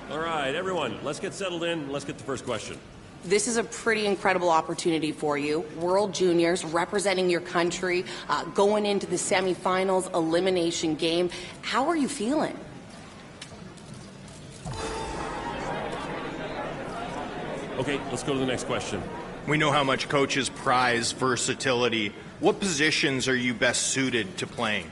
All right, everyone, let's get settled in. Let's get the first question. This is a pretty incredible opportunity for you. World Juniors, representing your country, going into the semifinals, elimination game. How are you feeling? Okay, let's go to the next question. We know how much coaches prize versatility. What positions are you best suited to playing?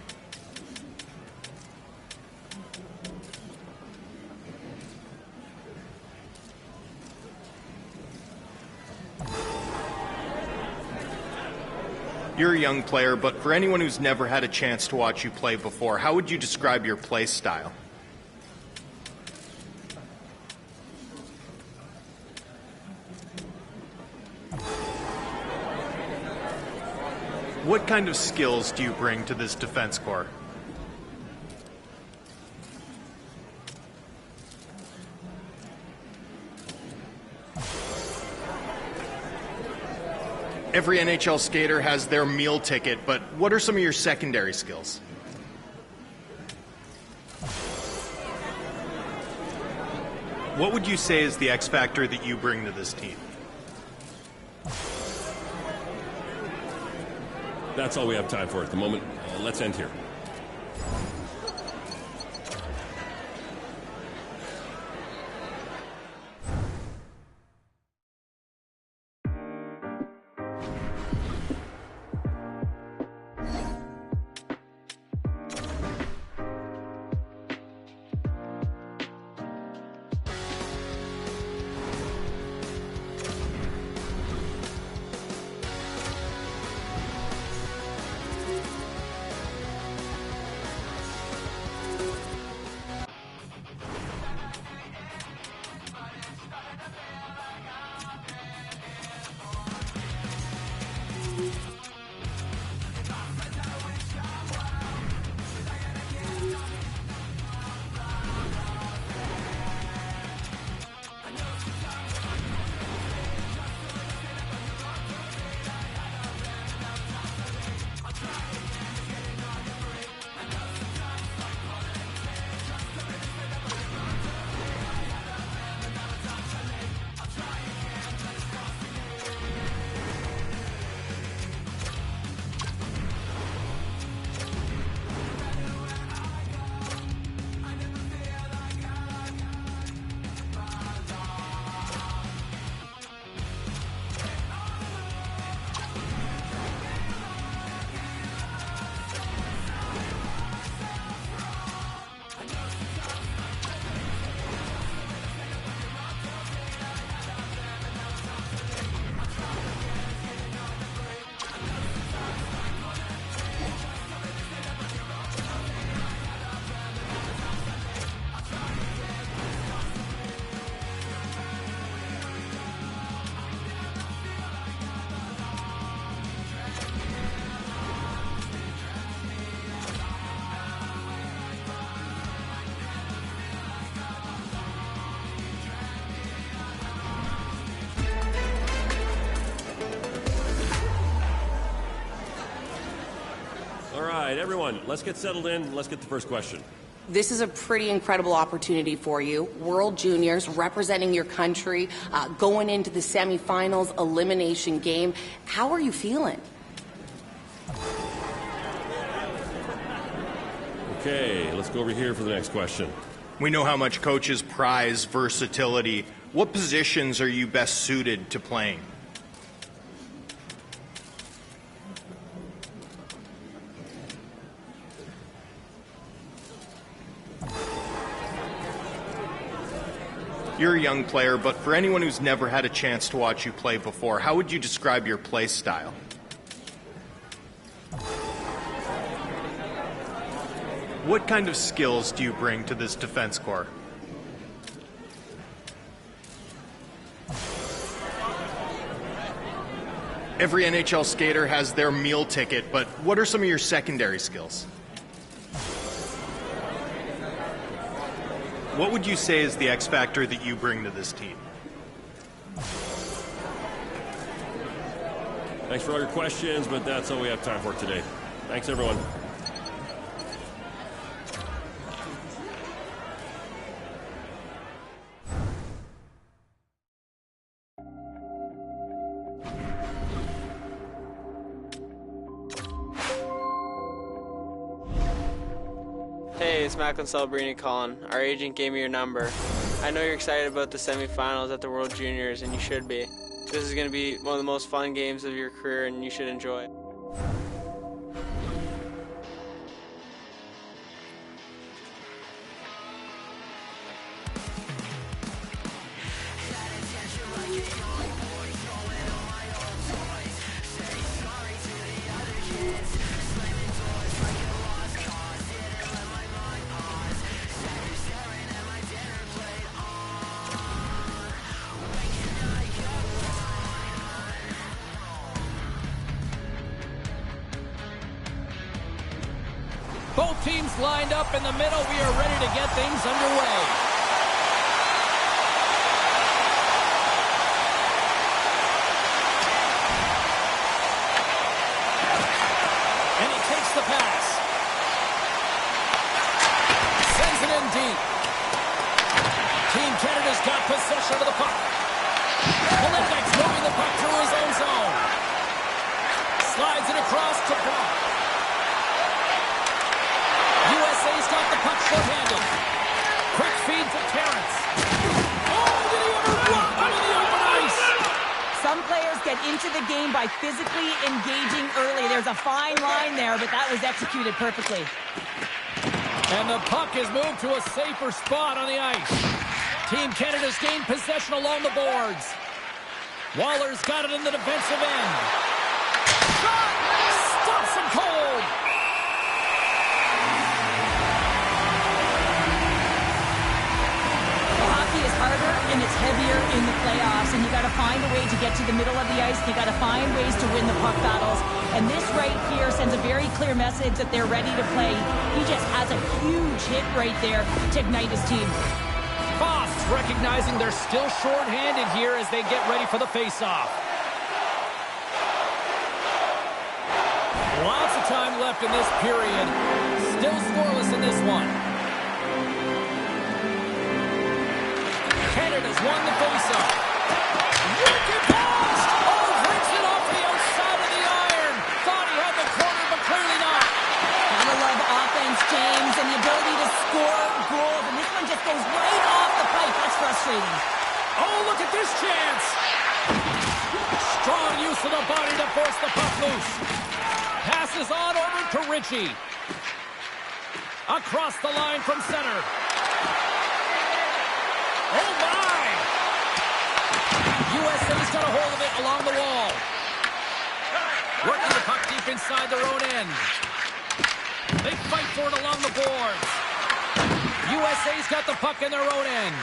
You're a young player, but for anyone who's never had a chance to watch you play before, how would you describe your play style? What kind of skills do you bring to this defense corps? Every NHL skater has their meal ticket, but what are some of your secondary skills? What would you say is the X factor that you bring to this team? That's all we have time for at the moment. Let's end here. All right, everyone, let's get settled in. Let's get the first question. This is a pretty incredible opportunity for you. World Juniors, representing your country, going into the semifinals, elimination game. How are you feeling? Okay, let's go over here for the next question. We know how much coaches prize versatility. What positions are you best suited to playing? You're a young player, but for anyone who's never had a chance to watch you play before, how would you describe your play style? What kind of skills do you bring to this defense corps? Every NHL skater has their meal ticket, but what are some of your secondary skills? What would you say is the X factor that you bring to this team? Thanks for all your questions, but that's all we have time for today. Thanks, everyone. Hey, it's Macklin Celebrini calling. Our agent gave me your number. I know you're excited about the semifinals at the World Juniors, and you should be. This is going to be one of the most fun games of your career, and you should enjoy it. Both teams lined up in the middle. We are ready to get things underway. And he takes the pass. Sends it in deep. Team Canada's got possession of the puck. Malenek's moving the puck through his own zone. Slides it across to Brock. USA's got the puck short-handed. Quick feed to Terrence. Oh, did he ever block into the open ice? Some players get into the game by physically engaging early. There's a fine line there, but that was executed perfectly. And the puck is moved to a safer spot on the ice. Team Canada's gained possession along the boards. Waller's got it in the defensive end. Shot! Stops him cold! Harder and it's heavier in the playoffs, and you got to find a way to get to the middle of the ice. You got to find ways to win the puck battles, and this right here sends a very clear message that they're ready to play. He just has a huge hit right there to ignite his team. Foss recognizing they're still short-handed here as they get ready for the face-off. Lots of time left in this period. Still scoreless in this one. Canada's won the face-off. Wicked pass! Oh, breaks it off the outside of the iron. Thought he had the corner, but clearly not. Gotta love offense, James, and the ability to score goals. And this one just goes right off the pipe. That's frustrating. Oh, look at this chance. Strong use of the body to force the puck loose. Passes on over to Ritchie. Across the line from center. Oh, my! USA's got a hold of it along the wall. Working the puck deep inside their own end. They fight for it along the boards. USA's got the puck in their own end.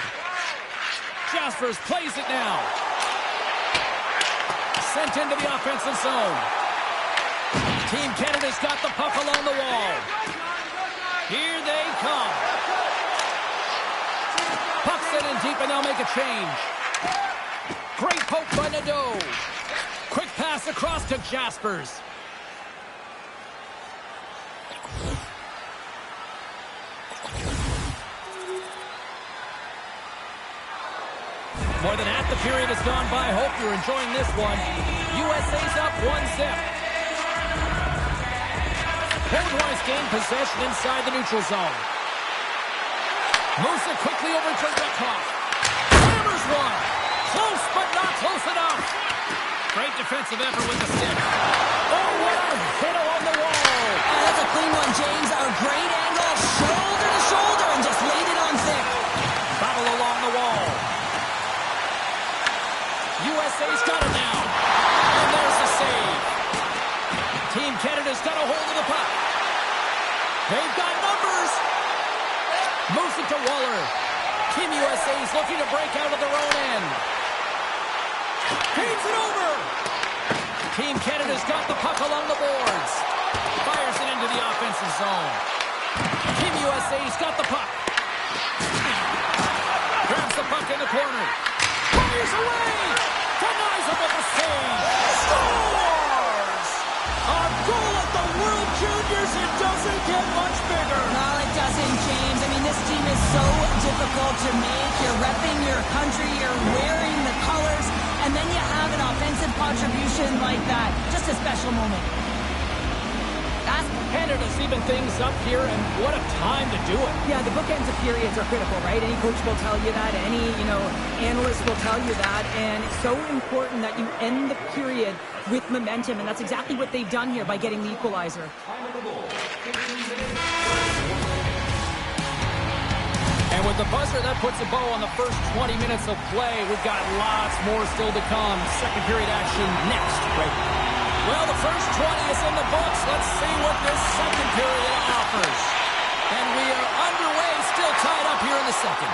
Jaspers plays it now. Sent into the offensive zone. Team Canada's got the puck along the wall. Here they come. Puck sent in deep, and they'll make a change. Great poke by Nadeau. Quick pass across to Jaspers. More than half the period has gone by. Hope you're enjoying this one. USA's up 1-0. Boldwise gained possession inside the neutral zone. Moves it quickly over to Rickoff. Hammers one. Close, but not close enough. Great defensive effort with the stick. Oh, what a hit along the wall. That's a clean one, James. A great angle, shoulder to shoulder, and just laid it on thick. Battle along the wall. USA's got it now. And there's the save. Team Canada's got a hold of the puck. They've got numbers. Moves it to Waller. Team USA's looking to break out of their own end. Feeds it over. Team Canada's got the puck along the boards. Fires it into the offensive zone. Team USA's got the puck. Grabs the puck in the corner. Fires away. Denies him with the save. Scores! A goal at the World Juniors. It doesn't get much bigger. No, it doesn't, James. I mean, this team is so difficult to make. You're repping your country. You're wearing the colors. And then you have an offensive contribution like that. Just a special moment. Canada's even things up here, and what a time to do it. Yeah, the bookends of periods are critical, right? Any coach will tell you that. Any, analyst will tell you that. And it's so important that you end the period with momentum, and that's exactly what they've done here by getting the equalizer. And with the buzzer, that puts a bow on the first 20 minutes of play. We've got lots more still to come. Second period action next. Right. Well, the first 20 is in the books. Let's see what this second period offers. And we are underway, still tied up here in the second.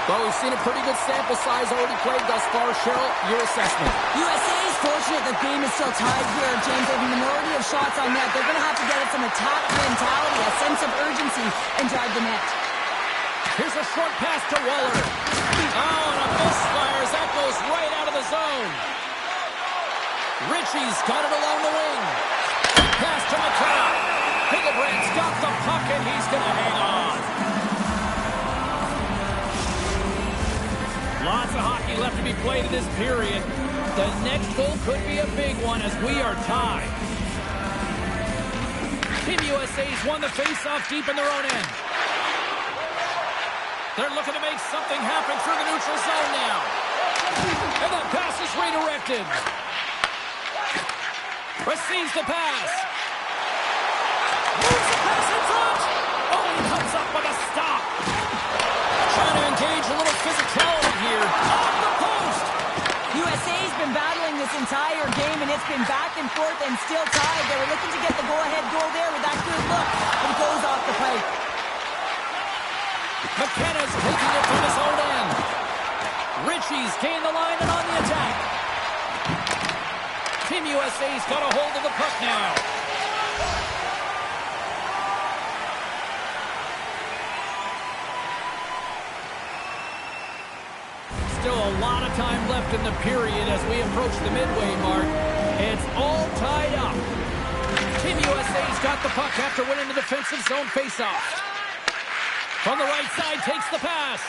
Well, we've seen a pretty good sample size already played thus far. Cheryl, your assessment. USA is fortunate the game is still tied here, James. They have a minority of shots on net. They're going to have to get it some attack mentality, a sense of urgency, and drive the net. Here's a short pass to Waller. Oh, and a misfire as that goes right out of the zone. Ritchie's got it along the wing. Pass to McKenna. Hillebrand's got the puck, and he's going to hang on. Lots of hockey left to be played in this period. The next goal could be a big one as we are tied. Team USA's won the faceoff deep in their own end. They're looking to make something happen through the neutral zone now. And that pass is redirected. Receives the pass. Moves the pass in front. Oh, he comes up with a stop. Trying to engage a little physicality here. Off the post. USA's been battling this entire game, and it's been back and forth and still tied. They were looking to get the go-ahead goal there with that good look, but it goes off the pipe. McKenna's taking it from his own end. Ritchie's gained the line and on the attack. Team USA's got a hold of the puck now. Still a lot of time left in the period as we approach the midway mark. It's all tied up. Team USA's got the puck after winning the defensive zone faceoff. From the right side, takes the pass.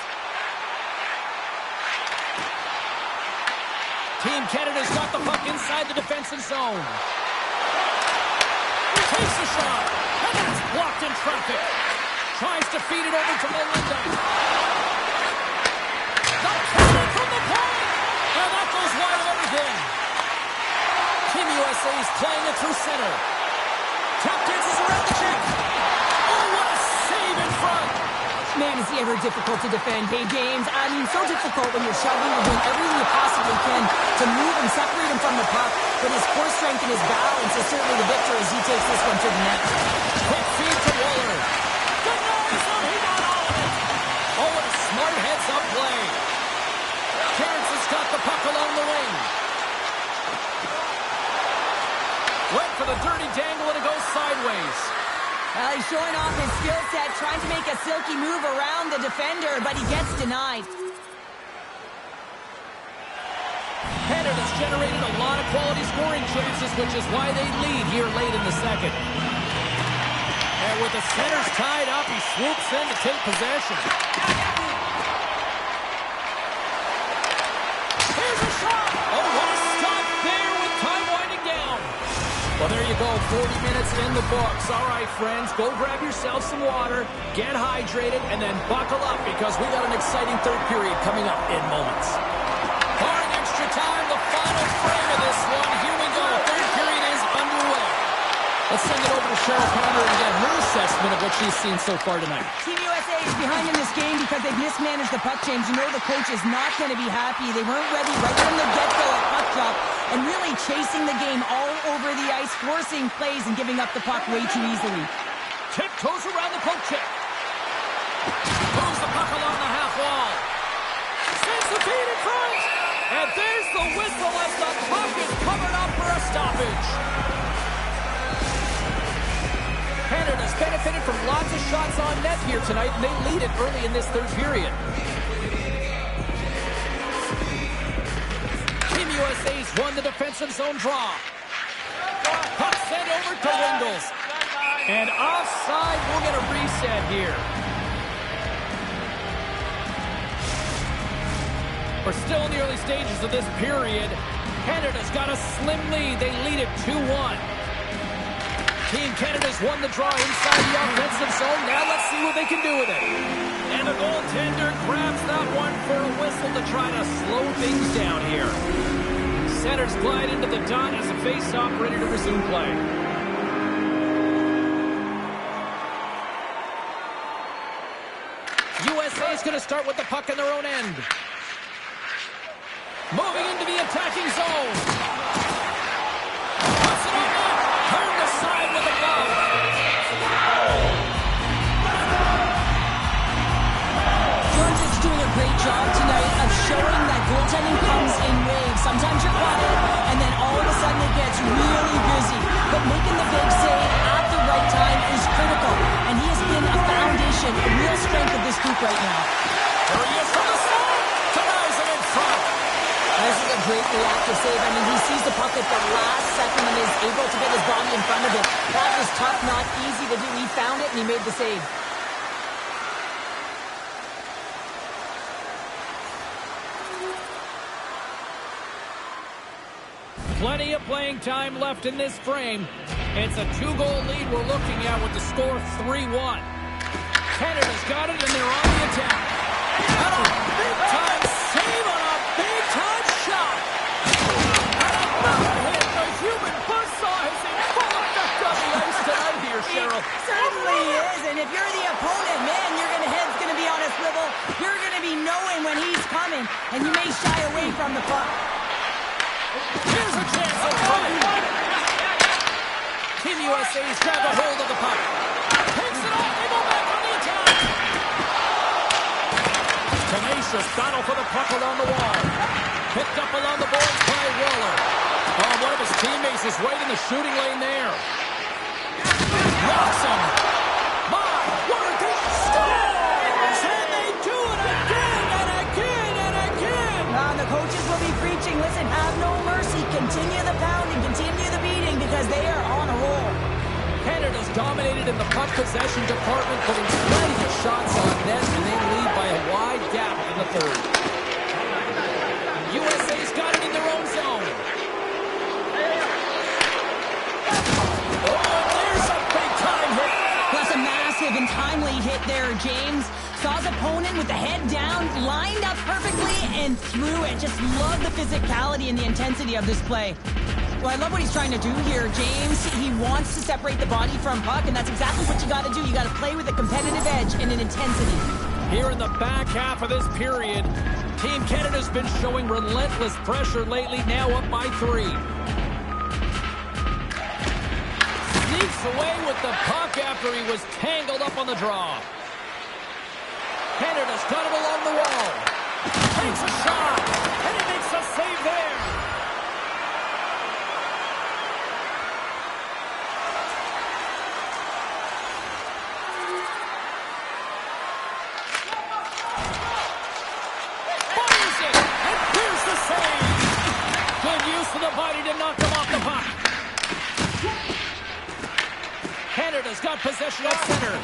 Team Canada's got the puck inside the defensive zone. Takes a shot, and that's blocked in traffic. Tries to feed it over to Melinda. The cover from the point, and that goes wide of everything. Team USA's playing it through center. Tap dances around the check. Oh, what a save in front. Man, is he ever difficult to defend. Hey, James, I mean, so difficult when you're shoving, you're doing everything you possibly can to move and separate him from the puck, but his core strength and his balance is certainly the victor as he takes this one to the net. Quick feed to Waller. Denies him, he got all of it. Oh, what a smart heads-up play. Terrence has got the puck along the wing. Went for the dirty dangle and it goes sideways. Well, he's showing off his skill set, trying to make a silky move around the defender, but he gets denied. Canada's generated a lot of quality scoring chances, which is why they lead here late in the second. And with the centers tied up, he swoops in to take possession. Here's a shot! Oh, what a stop there with time winding down. Well, there you go, 40 minutes in the books. All right, friends, go grab yourself some water, get hydrated, and then buckle up because we got an exciting third period coming up in moments. Barring extra time, the final frame of this one. Here we go. Third period is underway. Let's send it over to Cheryl Pounder and get her assessment of what she's seen so far tonight. Team USA is behind in this game because they've mismanaged the puck change. You know the coach is not going to be happy. They weren't ready right from the get-go at puck drop and really chasing the game all over the ice, forcing plays and giving up the puck way too easily. Tiptoes around the poke check. Moves the puck along the half wall. Sends the feed in front. And there's the whistle as the puck is covered up for a stoppage. Canada's benefited from lots of shots on net here tonight, and they lead it early in this third period. Team USA's won the defensive zone draw. Puck sent over to Wingles. And offside, we'll get a reset here. We're still in the early stages of this period. Canada's got a slim lead. They lead it 2-1. Team Canada's won the draw inside the offensive zone. Now let's see what they can do with it. And the goaltender grabs that one for a whistle to try to slow things down here. Centers glide into the dot as a face-off ready to resume play. USA is going to start with the puck in their own end. Moving into the attacking zone. Puts it on net. Turned aside with a glove. George is doing a great job tonight of showing that goaltending comes in waves. Sometimes you're quiet, and then all of a sudden it gets really busy. But making the big save at the right time is critical. And he has been a foundation, a real strength of this group right now. There he is from the side. Denies it in front. This is a great reactive save. I mean, he sees the puck at the last second and is able to get his body in front of it. That was tough, not easy to do. He found it and he made the save. Plenty of playing time left in this frame. It's a 2-goal lead we're looking at with the score 3-1. Canada's got it and they're on the attack. And a big-time save on a big-time shot. And another hit. The human buzzsaw is in full effect on the ice tonight here, Cheryl. It certainly is. And if you're the opponent, man, your head's going to be on a swivel. You're going to be knowing when he's coming. And you may shy away from the puck. Here's a chance of coming. Team USA's grabbed a hold of the puck. Takes it off. They go back on the attack. Tenacious battle for the puck along the wall. Picked up along the boards by Waller. Oh, one of his teammates is right in the shooting lane there. Knocks him. My word, he scores! And they do it again and again and again. The coaches will be preaching, listen, have no mercy. Continue the pounding, continue the beating because they are on a roll. Canada's dominated in the puck possession department, putting plenty of shots on net, and they lead by a wide gap in the third. USA's got it in their own zone. Oh, there's a big-time hit. That's a massive and timely hit there, James. Saw his opponent with the head down, lined up perfectly, and threw it. Just love the physicality and the intensity of this play. Well, I love what he's trying to do here, James. He wants to separate the body from puck, and that's exactly what you got to do. You got to play with a competitive edge and an intensity. Here in the back half of this period, Team Canada's been showing relentless pressure lately, now up by 3. Sneaks away with the puck after he was tangled up on the draw. Canada's got it along the wall. Takes a shot, and he makes a save there. Fires it, and here's the save. Good use of the body to knock him off the puck. Canada's got possession at center.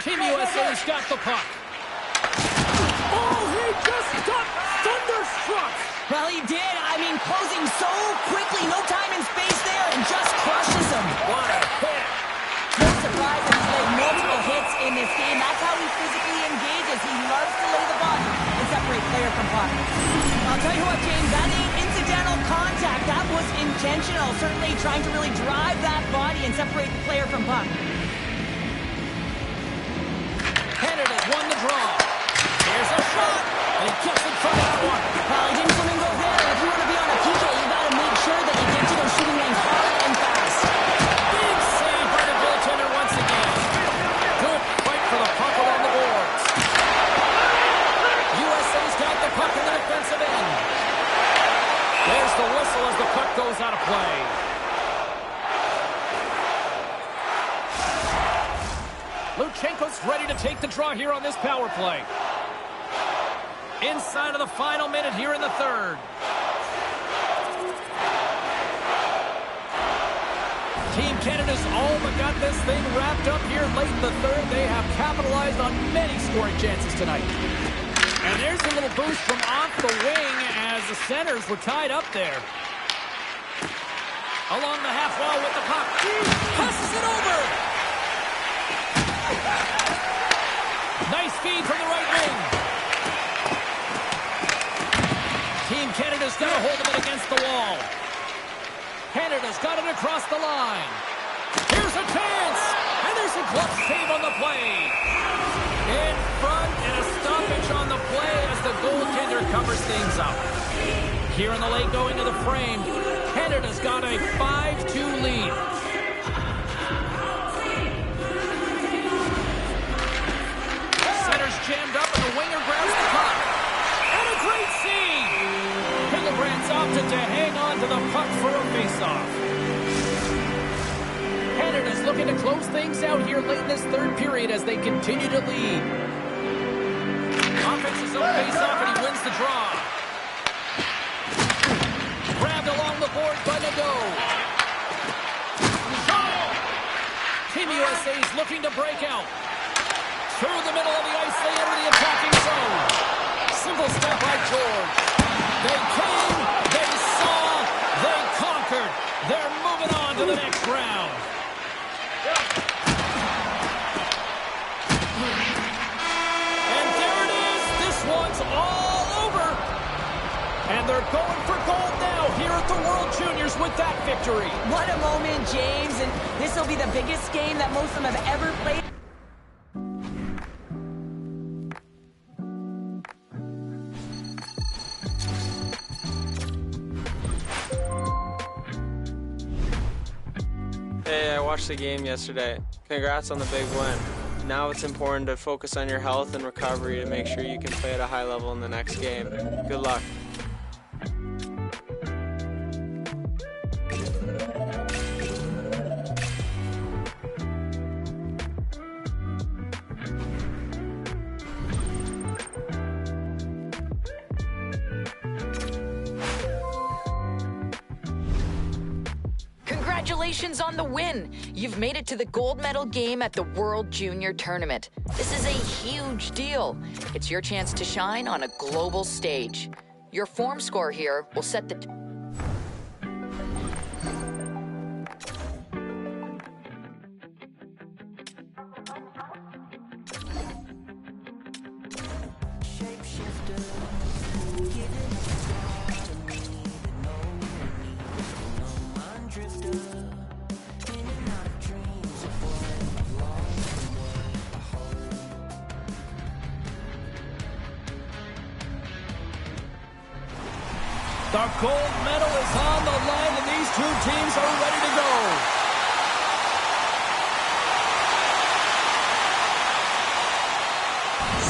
Team USA's got the puck. Oh, he just got thunderstruck. Well, he did. I mean, closing so quickly, no time and space there, and just crushes him. What a hit. No surprise that he's laid multiple hits in this game. That's how he physically engages. He loves to lay the body and separate player from puck. I'll tell you what, James, that ain't incidental contact. That was intentional. Certainly trying to really drive that body and separate the player from puck. Canada's won the draw. Here's a shot. And he gets in front of that one. Well, he didn't swim and go there. If you want to be on a PK, you got to make sure that you get to those shooting lanes hard and fast. Big save by the goaltender once again. Good fight for the puck along the boards. USA's got the puck in the defensive end. Luchenko's ready to take the draw here on this power play. Inside of the final minute here in the third. Team Canada's all but got this thing wrapped up here late in the third. They have capitalized on many scoring chances tonight. And there's a little boost from off the wing as the centers were tied up there. Along the half wall with the puck. Passes it over. Nice feed from the right wing. Team Canada's got a hold of it against the wall. Canada's got it across the line. Here's a chance. And there's a glove save on the play. In front and a stoppage on the play as the goaltender covers things up. Here in the late going of the frame, Canada's got a 5-2 lead. Center's jammed up and the winger grabs the puck. And a great save! Hillebrand's opted to hang on to the puck for a faceoff. Canada's looking to close things out here late in this third period as they continue to lead. Offense's own faceoff and he wins the draw. Grabbed along the boards by Nadeau. Team USA's looking to break out. Through the middle of the ice, they enter the attacking zone. Simple step by George. They came, they saw, they conquered. They're moving on to the next round. And there it is. This one's all over. And they're going for gold now here at the World Juniors with that victory. What a moment, James. And this will be the biggest game that most of them have ever played. Hey, I watched the game yesterday. Congrats on the big win. Now it's important to focus on your health and recovery to make sure you can play at a high level in the next game. Good luck. Congratulations on the win! You've made it to the gold medal game at the World Junior Tournament. This is a huge deal. It's your chance to shine on a global stage. Your form score here will set the... The gold medal is on the line, and these two teams are ready to go.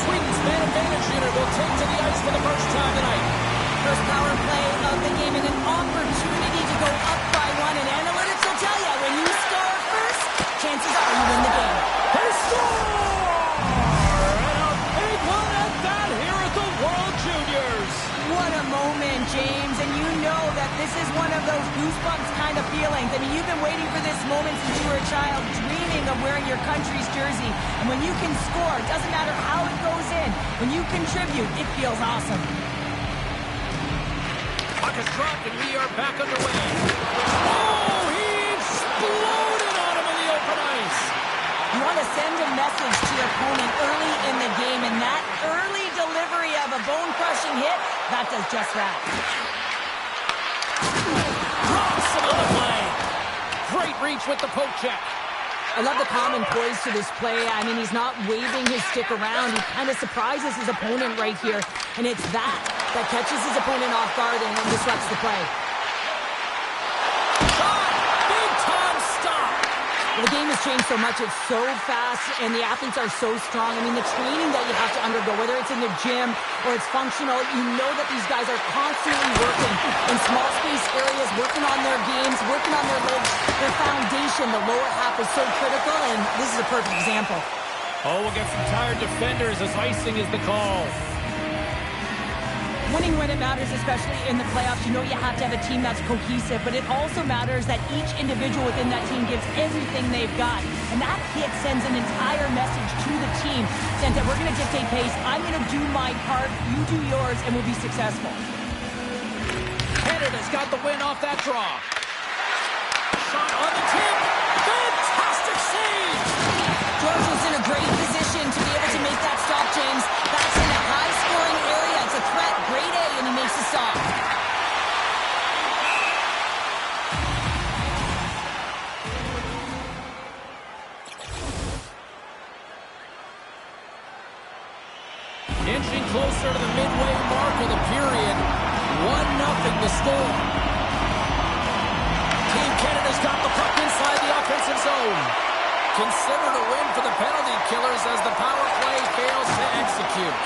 Sweden's man advantage unit will take to the ice for the first time tonight. First power play of the game and an opportunity to go up by one. And analytics will tell you, when you score first, chances are you win the game. They score! And a big one at that here at the World Juniors. What a moment, James. And you know that this is one of those goosebumps kind of feelings. I mean, you've been waiting for this moment since you were a child, dreaming of wearing your country's jersey. And when you can score, it doesn't matter how it goes in. When you contribute, it feels awesome. Puck is dropped, and we are back underway. Oh, he exploded on him in the open ice. You want to send a message to your opponent early in the game, and that early delivery of a bone-crushing hit, that does just that. Drops him on the play. Great reach with the poke check. I love the calm and poise to this play. I mean, he's not waving his stick around. He kind of surprises his opponent right here, and it's that catches his opponent off guard and disrupts the play. Shot! Big time stop! The game has changed so much. It's so fast, and the athletes are so strong. I mean, the training that you have to undergo, whether it's in the gym or it's functional, you know that these guys are constantly working in small space areas, working on their games, working on their legs. Their foundation, the lower half, is so critical, and this is a perfect example. Oh, we'll get some tired defenders as icing is the call. Winning when it matters, especially in the playoffs, you know you have to have a team that's cohesive, but it also matters that each individual within that team gives everything they've got. And that hit sends an entire message to the team, saying that we're going to dictate pace, I'm going to do my part, you do yours, and we'll be successful. Canada's got the win off that draw. Shot on the tip. Fantastic save! George was in a great position to be able to make that stop, James. That's in a high-scoring area. It's a threat, grade A, and he makes the stop. Inching closer to the midway mark of the period. 1-0 the score. Team Canada's got the puck inside the offensive zone. Considered a win for the penalty killers as the power play fails to execute.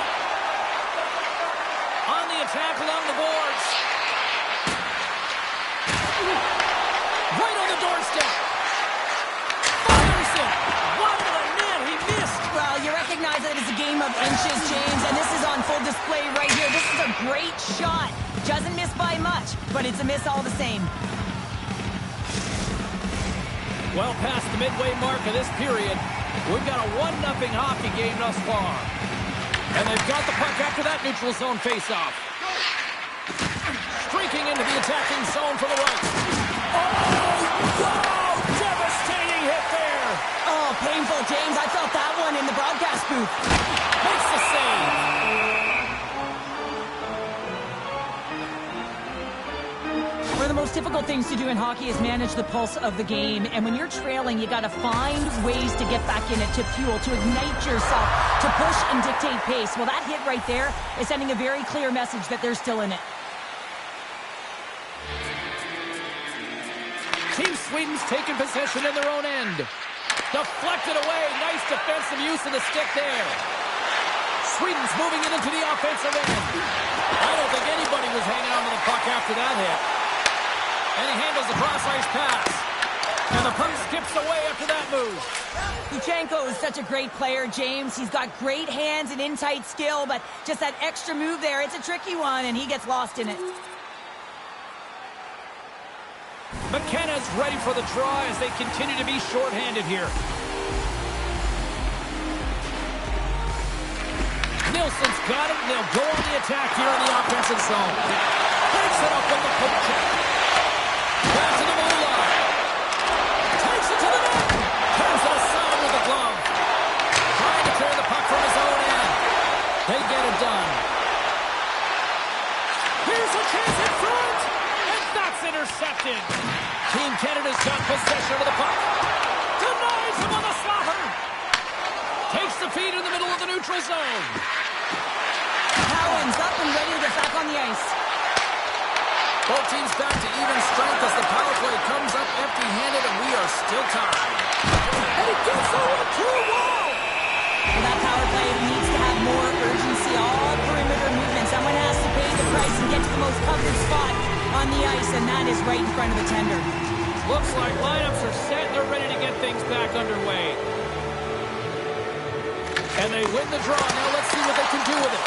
On the attack along the boards. Right on the doorstep. Fires it. Wide of the net. He missed. Well, you recognize that it's a game of inches, James, and this is on full display right here. This is a great shot. Doesn't miss by much, but it's a miss all the same. Well past the midway mark of this period, we've got a 1-0 hockey game thus far. And they've got the puck after that neutral zone faceoff. Streaking into the attacking zone for the right. Oh, wow! Devastating hit there! Oh, painful, James. I felt that one in the broadcast booth. Makes the save. One of the most difficult things to do in hockey is manage the pulse of the game. And when you're trailing, you got to find ways to get back in it, to fuel, to ignite yourself, to push and dictate pace. Well, that hit right there is sending a very clear message that they're still in it. Team Sweden's taken possession in their own end. Deflected away. Nice defensive use of the stick there. Sweden's moving it into the offensive end. I don't think anybody was hanging on to the puck after that hit. And he handles the cross-ice pass. And the puck skips away after that move. Luchenko is such a great player, James. He's got great hands and in-tight skill, but just that extra move there, it's a tricky one, and he gets lost in it. McKenna's ready for the draw as they continue to be shorthanded here. Nilsson's got it, and they'll go on the attack here in the offensive zone. Takes it up with the poke check. Back to the blue line. Takes it to the net. Turns it aside with the glove. Trying to clear the puck from his own end. They get it done. Here's a chance in front. And that's intercepted. Team Canada's got possession of the puck. Denies him on the slaughter. Takes the feed in the middle of the neutral zone. Cowan's up and ready to get back on the ice. Both teams back to even strength as the power play comes up empty-handed, and we are still tied. And it gets over to a wall. Well, that power play needs to have more urgency. All perimeter movement. Someone has to pay the price and get to the most covered spot on the ice, and that is right in front of the tender. Looks like lineups are set. They're ready to get things back underway. And they win the draw. Now let's see what they can do with it.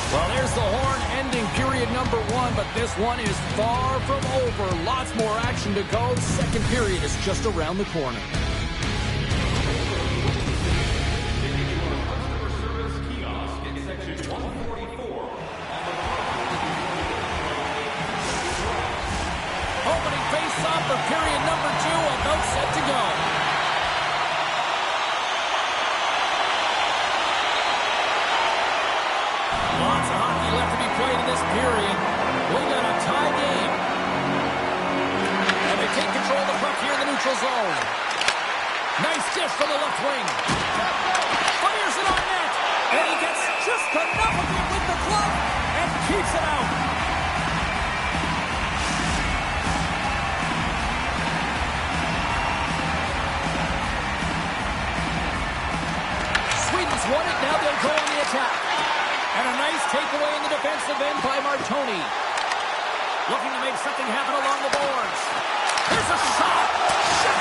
Well, there's the horn ending period number 1, but this one is far from over. Lots more action to go. Second period is just around the corner. Opening face-off for period number 2, about set to go. Lots of hockey left to be played in this period. We got a tie game. And they take control of the puck here in the neutral zone. Nice dish from the left wing. Fires it on net. And he gets just enough of it with the glove and keeps it out. Sweden's won it. Now they'll go on the attack. And a nice takeaway in the defensive end by Martoni. Looking to make something happen along the boards. Here's a shot. Shot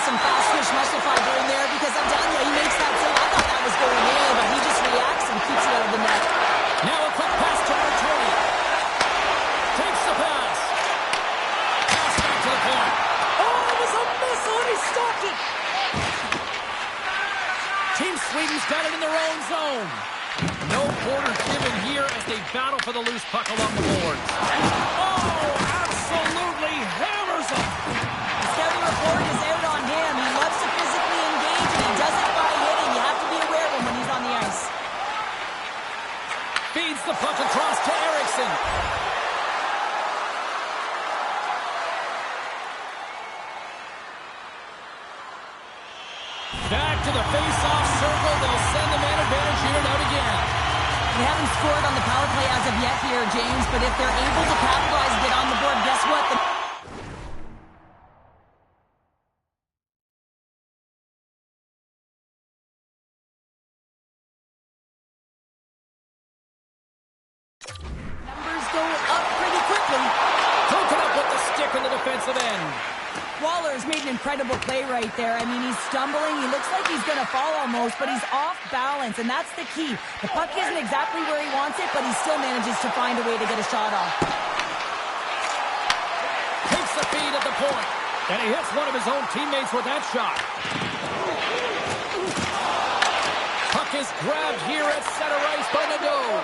some fast switch muscle fiber in there because I'm telling you, he makes that save. I thought that was going in, but he just reacts and keeps it out of the net. Now a quick pass to Martoni. Takes the pass. Pass back to the point. Oh, it was a missile, and he stopped it. Team Sweden's got it in their own zone. No quarter given here as they battle for the loose puck along the boards. Oh, absolutely hammers him. The scouting report is out on him. He loves to physically engage, and he does it by hitting. You have to be aware of him when he's on the ice. Feeds the puck across to Eriksson. Back to the face-off circle. They'll send the man advantage unit out again. They haven't scored on the power play as of yet here, James, but if they're able to capitalize and get on the board, guess what? Numbers go up pretty quickly. Broken up with the stick in the defensive end. Waller's made an incredible play right there. I mean, he's stumbling. He looks like he's going to fall almost, but he's off balance, and that's the key. The puck isn't exactly where he wants it, but he still manages to find a way to get a shot off. Takes the feed at the point, and he hits one of his own teammates with that shot. Puck is grabbed here at center ice by Nadeau.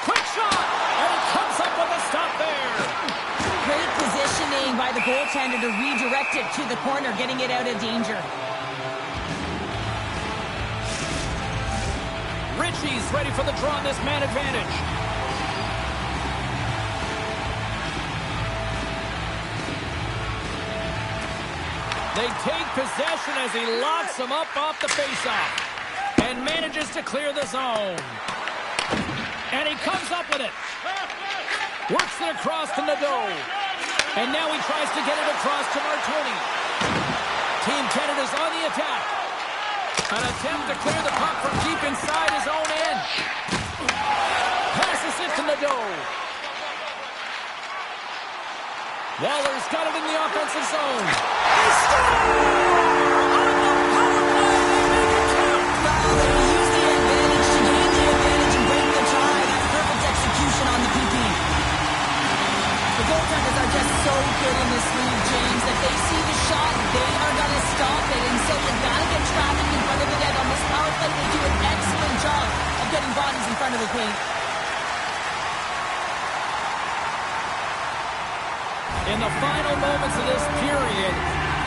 Quick shot, and he comes up with a stop there. Great positioning by the goaltender to redirect it to the corner, getting it out of danger. Ritchie's ready for the draw on this man advantage. They take possession as he locks him up off the faceoff and manages to clear the zone. And he comes up with it. Works it across to Nadeau. And now he tries to get it across to Martoni. Team Canada's on the attack. An attempt to clear the puck from deep inside his own end. Passes it to Nadeau. Waller's got it in the offensive zone. They score! The goaltenders are just so good in this league, James. If they see the shot, they are going to stop it. And so you've got to get traffic in front of the net. On this power play, they do an excellent job of getting bodies in front of the paint. In the final moments of this period,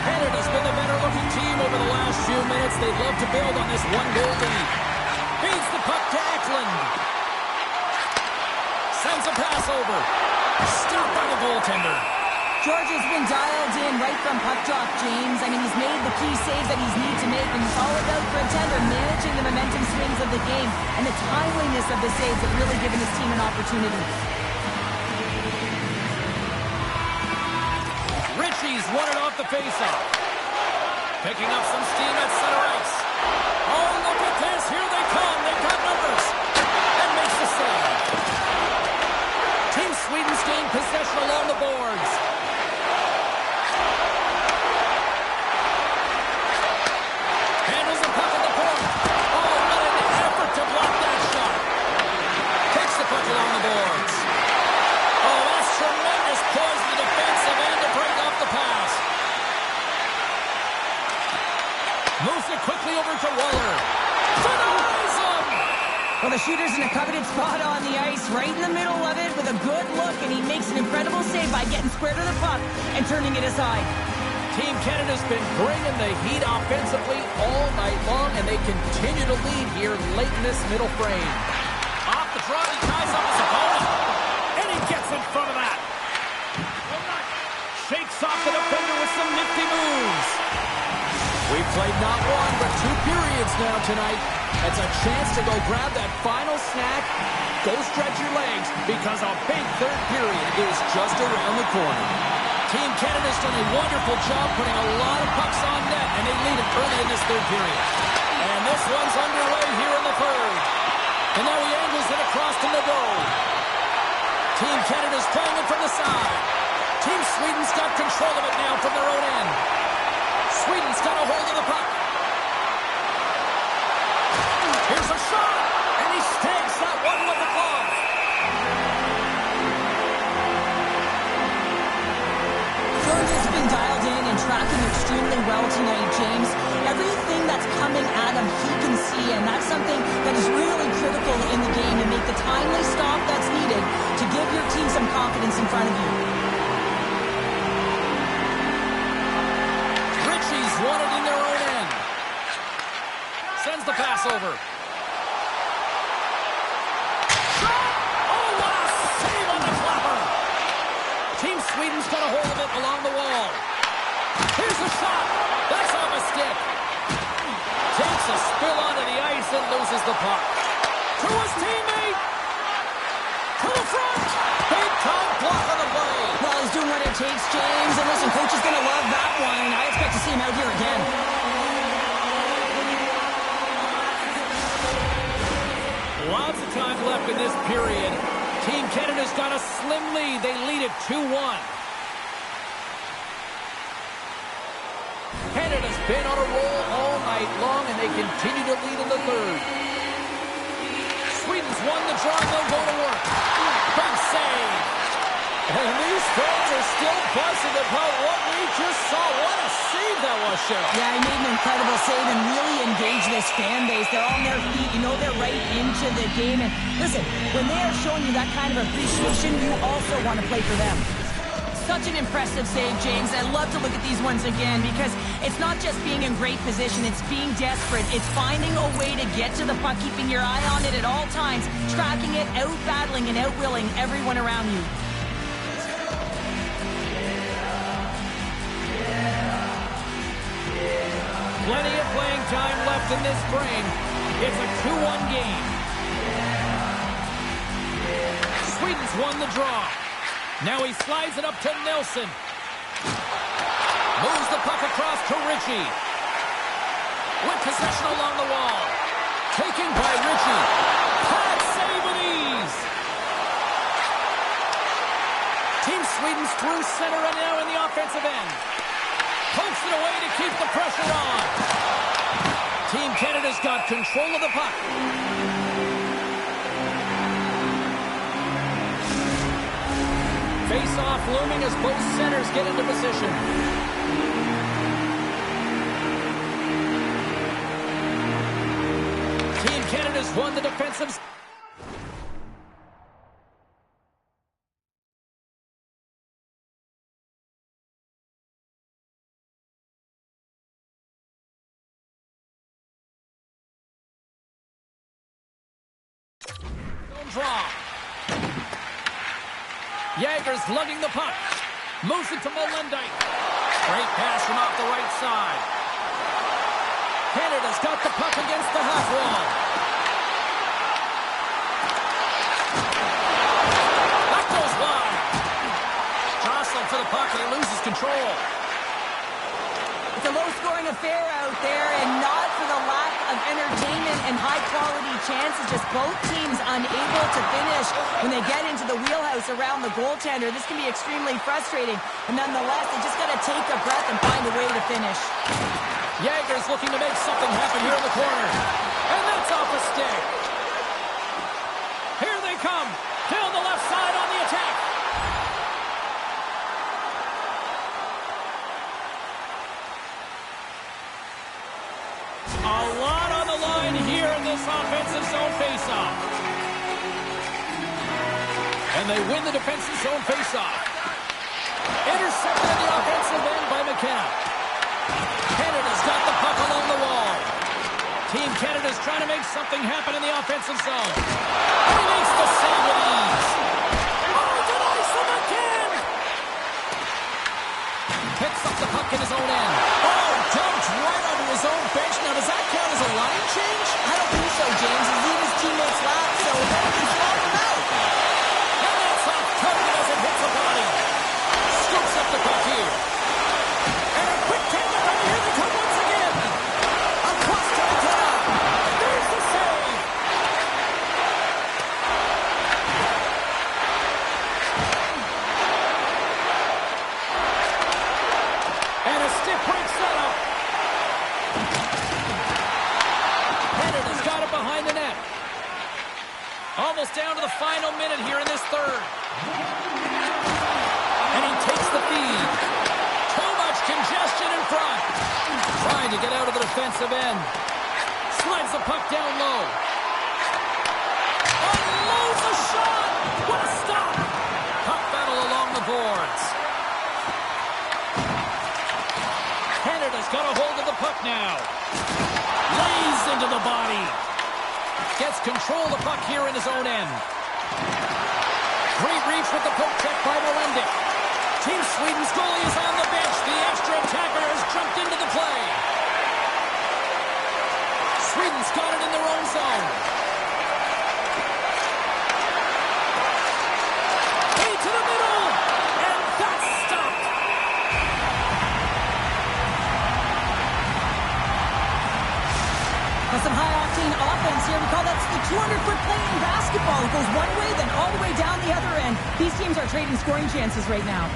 Canada's been the better-looking team over the last few minutes. They'd love to build on this one-goal lead. Feeds the puck to Eklund. Sends a pass over. Stopped by the goaltender. Georgia's been dialed in right from puck drop, James. I mean, he's made the key saves that he's need to make, and it's all about for a tender managing the momentum swings of the game and the timeliness of the saves have really given his team an opportunity. Ritchie's won it off the faceoff. Picking up some steam at center ice. Oh, look at this. Here they come. They've got numbers. And makes the save. Team Sweden's gained possession along the boards. Handles the puck at the point. Oh, what an effort to block that shot. Takes the puck along the boards. Oh, that's tremendous poise in the defensive end to break off the pass. Moves it quickly over to Waller. Denies him! Well, the shooter's in a coveted spot on the ice, right in the middle of it with a good look, and he makes an incredible save by getting square to the puck and turning it aside. Team Canada's been bringing the heat offensively all night long, and they continue to lead here late in this middle frame. Off the draw, he ties up his opponent, and he gets in front of that. Shakes off the defender with some nifty moves. We've played not one, but 2 periods now tonight. It's a chance to go grab that final snack, go stretch your legs, because a big third period is just around the corner. Team Canada's done a wonderful job putting a lot of pucks on net, and they lead it early in this third period. And this one's underway here in the third. And now he angles it across to Nadeau. Team Canada's playing it from the side. Team Sweden's got control of it now from their own end. Sweden's got a hold of the puck. Here's a shot, and he stays that one with the glove. Georgia's been dialed in and tracking extremely well tonight, James. Everything that's coming at him, he can see, and that's something that is really critical in the game to make the timely stop that's needed to give your team some confidence in front of you. Ritchie's won it in their own end. Sends the pass over. Shot! Oh, what a save on the clapper! Team Sweden's got a hold of it along the wall. Here's the shot. That's off a stick. Takes a spill onto the ice and loses the puck. To his teammate. To the front. Big time block on the play. Well, he's doing what it takes, James. And listen, coach is going to love that one. I expect to see him out here again. Lots of time left in this period. Team Canada's got a slim lead. They lead it 2-1. Canada's been on a roll all night long, and they continue to lead in the third. Sweden's won the draw, and they'll go to work. Big save. And these fans are still buzzing about what we just saw. What a save that was, Cheryl. Yeah, he made an incredible save and really engaged this fan base. They're on their feet. You know they're right into the game. And listen, when they are showing you that kind of appreciation, you also want to play for them. Such an impressive save, James. I love to look at these ones again because it's not just being in great position. It's being desperate. It's finding a way to get to the puck, keeping your eye on it at all times, tracking it, out-battling and out-willing everyone around you. Plenty of playing time left in this frame. It's a 2-1 game. Sweden's won the draw. Now he slides it up to Nelson. Moves the puck across to Ritchie. With possession along the wall. Taken by Ritchie. Pad save with ease. Team Sweden's through center and now in the offensive end. Pokes it away to keep the pressure on. Team Canada's got control of the puck. Face-off looming as both centers get into position. Team Canada's won the defensive... Draw. Jager's lugging the puck. Moves it to Molendijk. Great pass from off the right side. Canada's got the puck against the half wall. That goes wide. Jostling for the puck and he loses control. It's a low-scoring affair out there, and not for the lack of entertainment and high-quality chances. Just both teams unable to finish when they get into the wheelhouse around the goaltender. This can be extremely frustrating, and nonetheless, they just got to take a breath and find a way to finish. Jager's looking to make something happen here in the corner, and that's off a stick. Here they come, down the left side on the attack. A lot on the line here in this offensive zone faceoff. And they win the defensive zone faceoff. Intercepted in the offensive end by McKenna. Canada's got the puck along the wall. Team Canada's trying to make something happen in the offensive zone. And he makes the save with ease. Oh, denies him again! Picks up the puck in his own end. Oh, dumped right onto his own bench. Now, does that count as a line change? I don't think so, James. He's leaving his teammates lap, so he's swap him out. And that's off target as it hits the body. Scoops up the puck here. And a quick tandem right here. They come once again. Across to McKenna. There's the save. minute here in this third. And he takes the feed. Too much congestion in front. Trying to get out of the defensive end. Slides the puck down low. Unloads a shot. What a stop. Puck battle along the boards. Canada's got a hold of the puck now. Lays into the body. Gets control of the puck here in his own end. Great reach with the poke check by Molendic. Team Sweden's goalie is on the bench. The extra attacker has jumped into the play. Sweden's got it in their own zone. Hey, to the middle! And that's stopped! That's some high-octane offense here. We call that the 200-foot play in basketball. It goes one way, then all the way down the other end. These teams are trading scoring chances right now.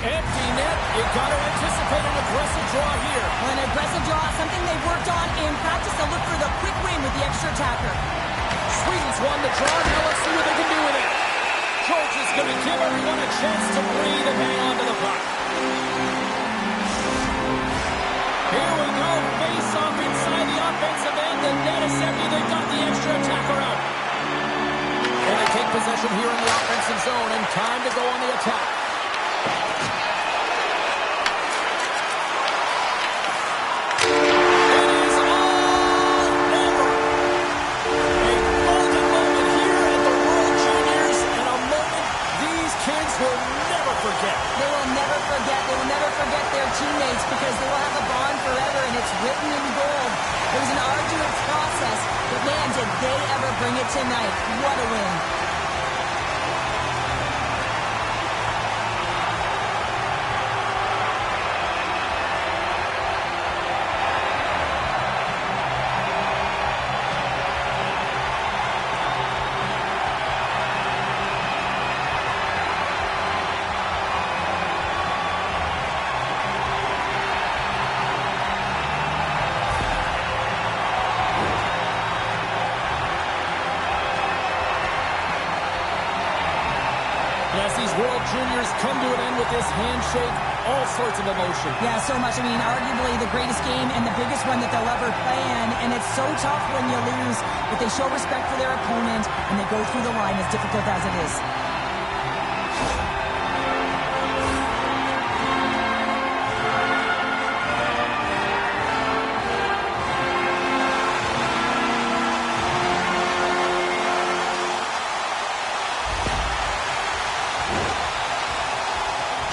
Empty net. You got to anticipate an aggressive draw here. Well, an aggressive draw, something they've worked on in practice. They'll look for the quick win with the extra attacker. Sweden's won the draw. Now let's see what they can do with it. George is going to give everyone a chance to breathe and hang on to the puck. Here we go. Face off inside the offensive end. The net is empty. They got the extra attacker out. And they take possession here in the offensive zone, and time to go on the attack. Teammates because they will have a bond forever and it's written in gold. It was an arduous process, but man, did they ever bring it tonight. What a win. World Juniors come to an end with this handshake, all sorts of emotion. Yeah, so much. I mean, arguably the greatest game and the biggest one that they'll ever play in, and it's so tough when you lose, but they show respect for their opponent, and they go through the line as difficult as it is.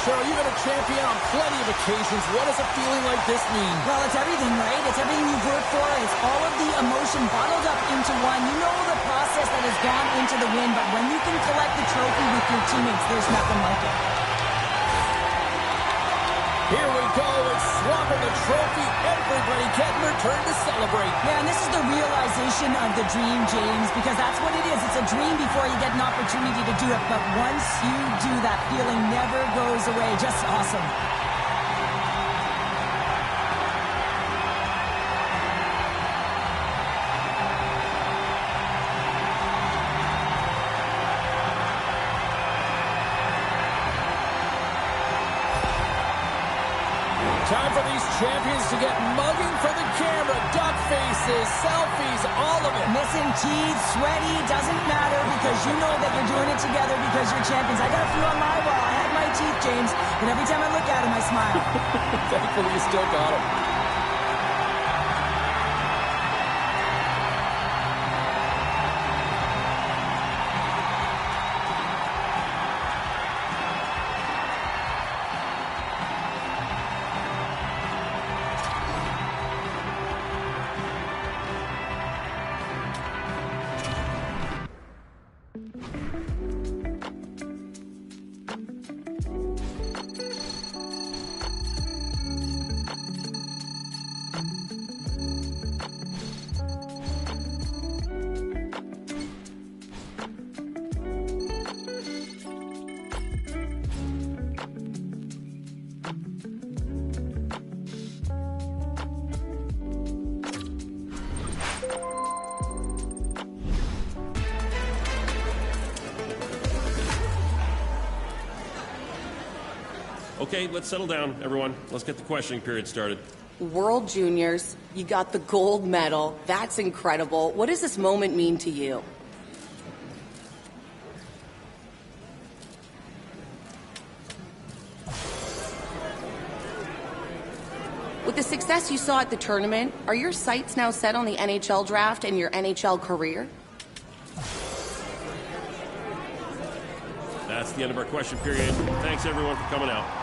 Cheryl, you've been a champion on plenty of occasions. What does a feeling like this mean? Well, it's everything, right? It's everything you've worked for. It's all of the emotion bottled up into one. You know the process that has gone into the win, but when you can collect the trophy with your teammates, there's nothing like it. Here we go. It's swapping the trophy. Everybody getting their turn to celebrate. Yeah, and this is the realization of the dream, James, because that's what it is. It's a dream before you get an opportunity to do it, but once you do, that feeling never goes away. Just awesome. Time for these champions to get mugging for the camera. Duck faces, selfies, all of it. Missing teeth, sweaty, doesn't matter because you know that you're doing it together because you're champions. I got a few on my wall. I had my teeth, James, but every time I look at him, I smile. Thankfully, you still got them. Okay, let's settle down, everyone. Let's get the questioning period started. World Juniors, you got the gold medal. That's incredible. What does this moment mean to you? With the success you saw at the tournament, are your sights now set on the NHL draft and your NHL career? That's the end of our question period. Thanks, everyone, for coming out.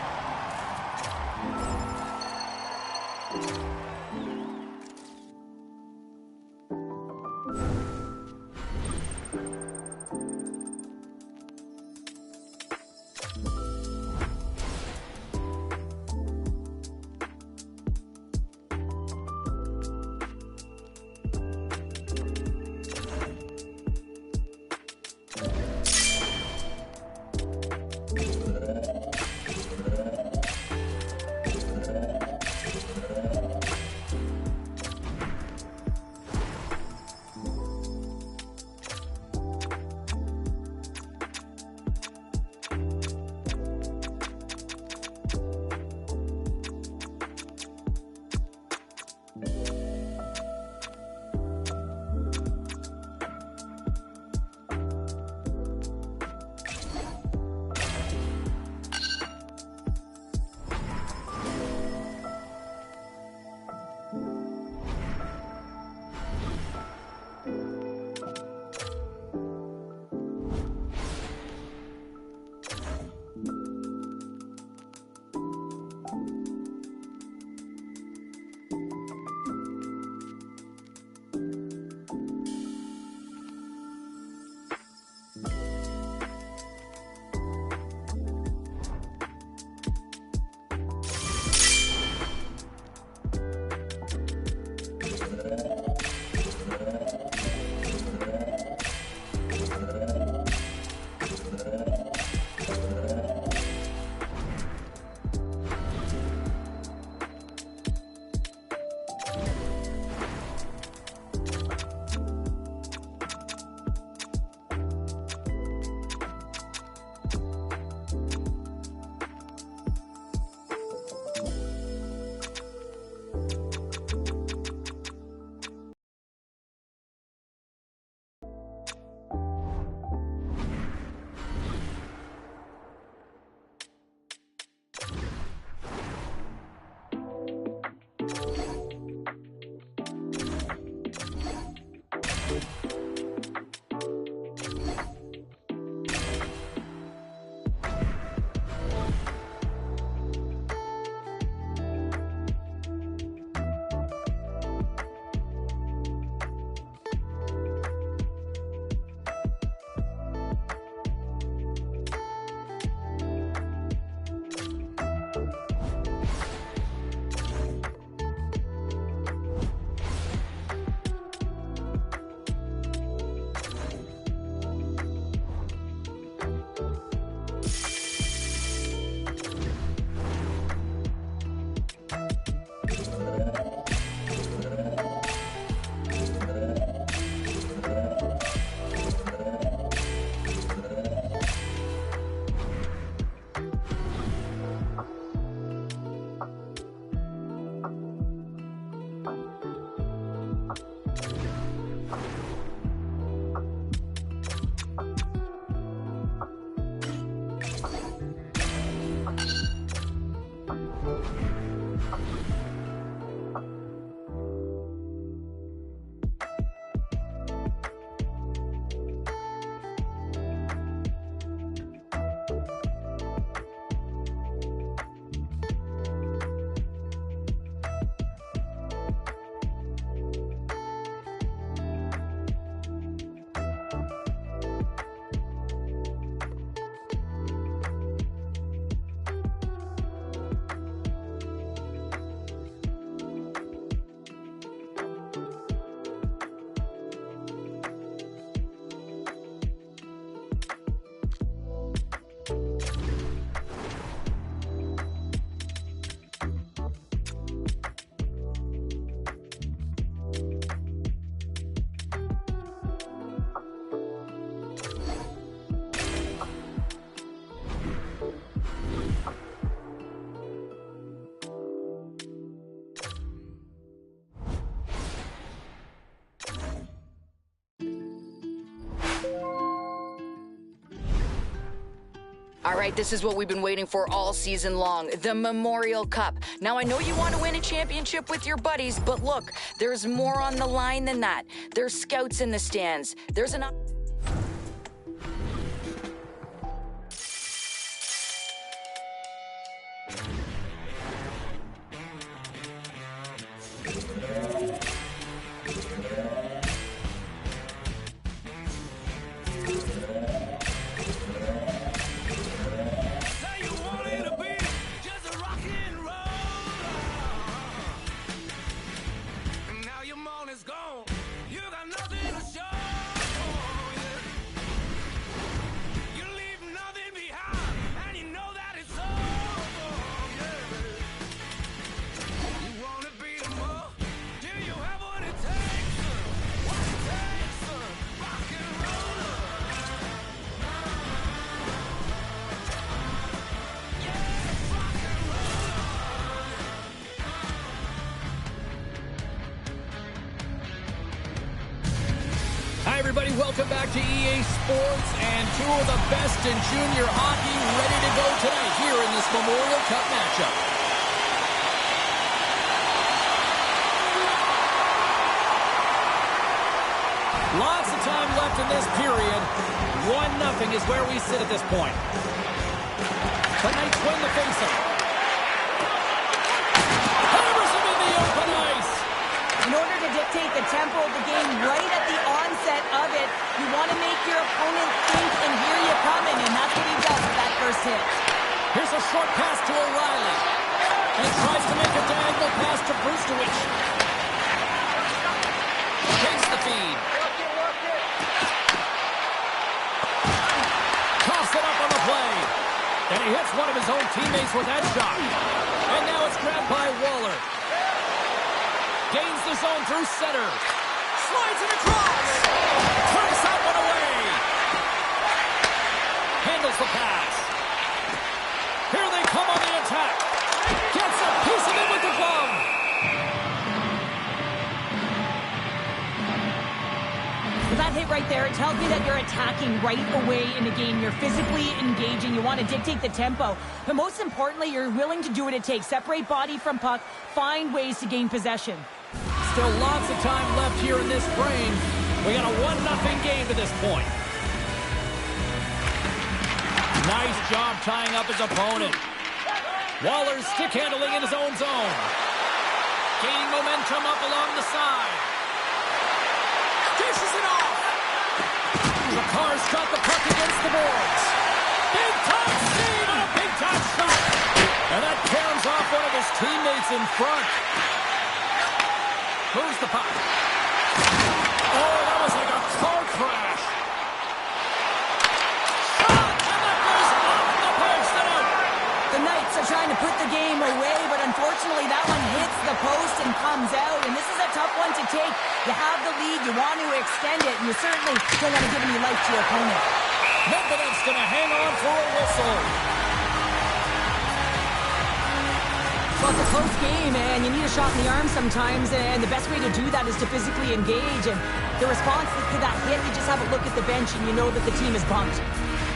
All right, this is what we've been waiting for all season long, the Memorial Cup. Now, I know you want to win a championship with your buddies, but look, there's more on the line than that. There's scouts in the stands. There's an... Everybody, welcome back to EA Sports, and two of the best in junior hockey ready to go tonight here in this Memorial Cup matchup. Lots of time left in this period. 1-0 is where we sit at this point. The Knights win the faceoff. Hammers him in the open ice. In order to dictate the tempo of the game right at the onset of it, you want to make your opponent think and hear you coming, and that's what he does with that first hit. Here's a short pass to O'Reilly. And he tries to make a diagonal pass to Brustowicz. Takes the feed. Toss it up on the play. And he hits one of his own teammates with that shot. And now it's grabbed by Waller. Gains the zone through center. Slides it across. Turns that one away. Handles the pass. Here they come on the attack. Gets a piece of it with the glove. With that hit right there, it tells me that you're attacking right away in the game. You're physically engaging. You want to dictate the tempo. But most importantly, you're willing to do what it takes. Separate body from puck. Find ways to gain possession. Still lots of time left here in this frame. We got a 1-0 game to this point. Nice job tying up his opponent. Waller's stick handling in his own zone. Gaining momentum up along the side. Dishes it off. The Car's got the puck against the boards. Big time save and a big time shot. And that caroms off one of his teammates in front. Moves the puck. Oh, that was like a car crash. Shot, and that goes off the post and out. The Knights are trying to put the game away, but unfortunately that one hits the post and comes out. And this is a tough one to take. You have the lead, you want to extend it, and you certainly don't want to give any life to your opponent. Medvedev's going to hang on for a whistle. Well, it's a close game, and you need a shot in the arm sometimes, and the best way to do that is to physically engage. And the response to that hit, you just have a look at the bench, and you know that the team is bumped.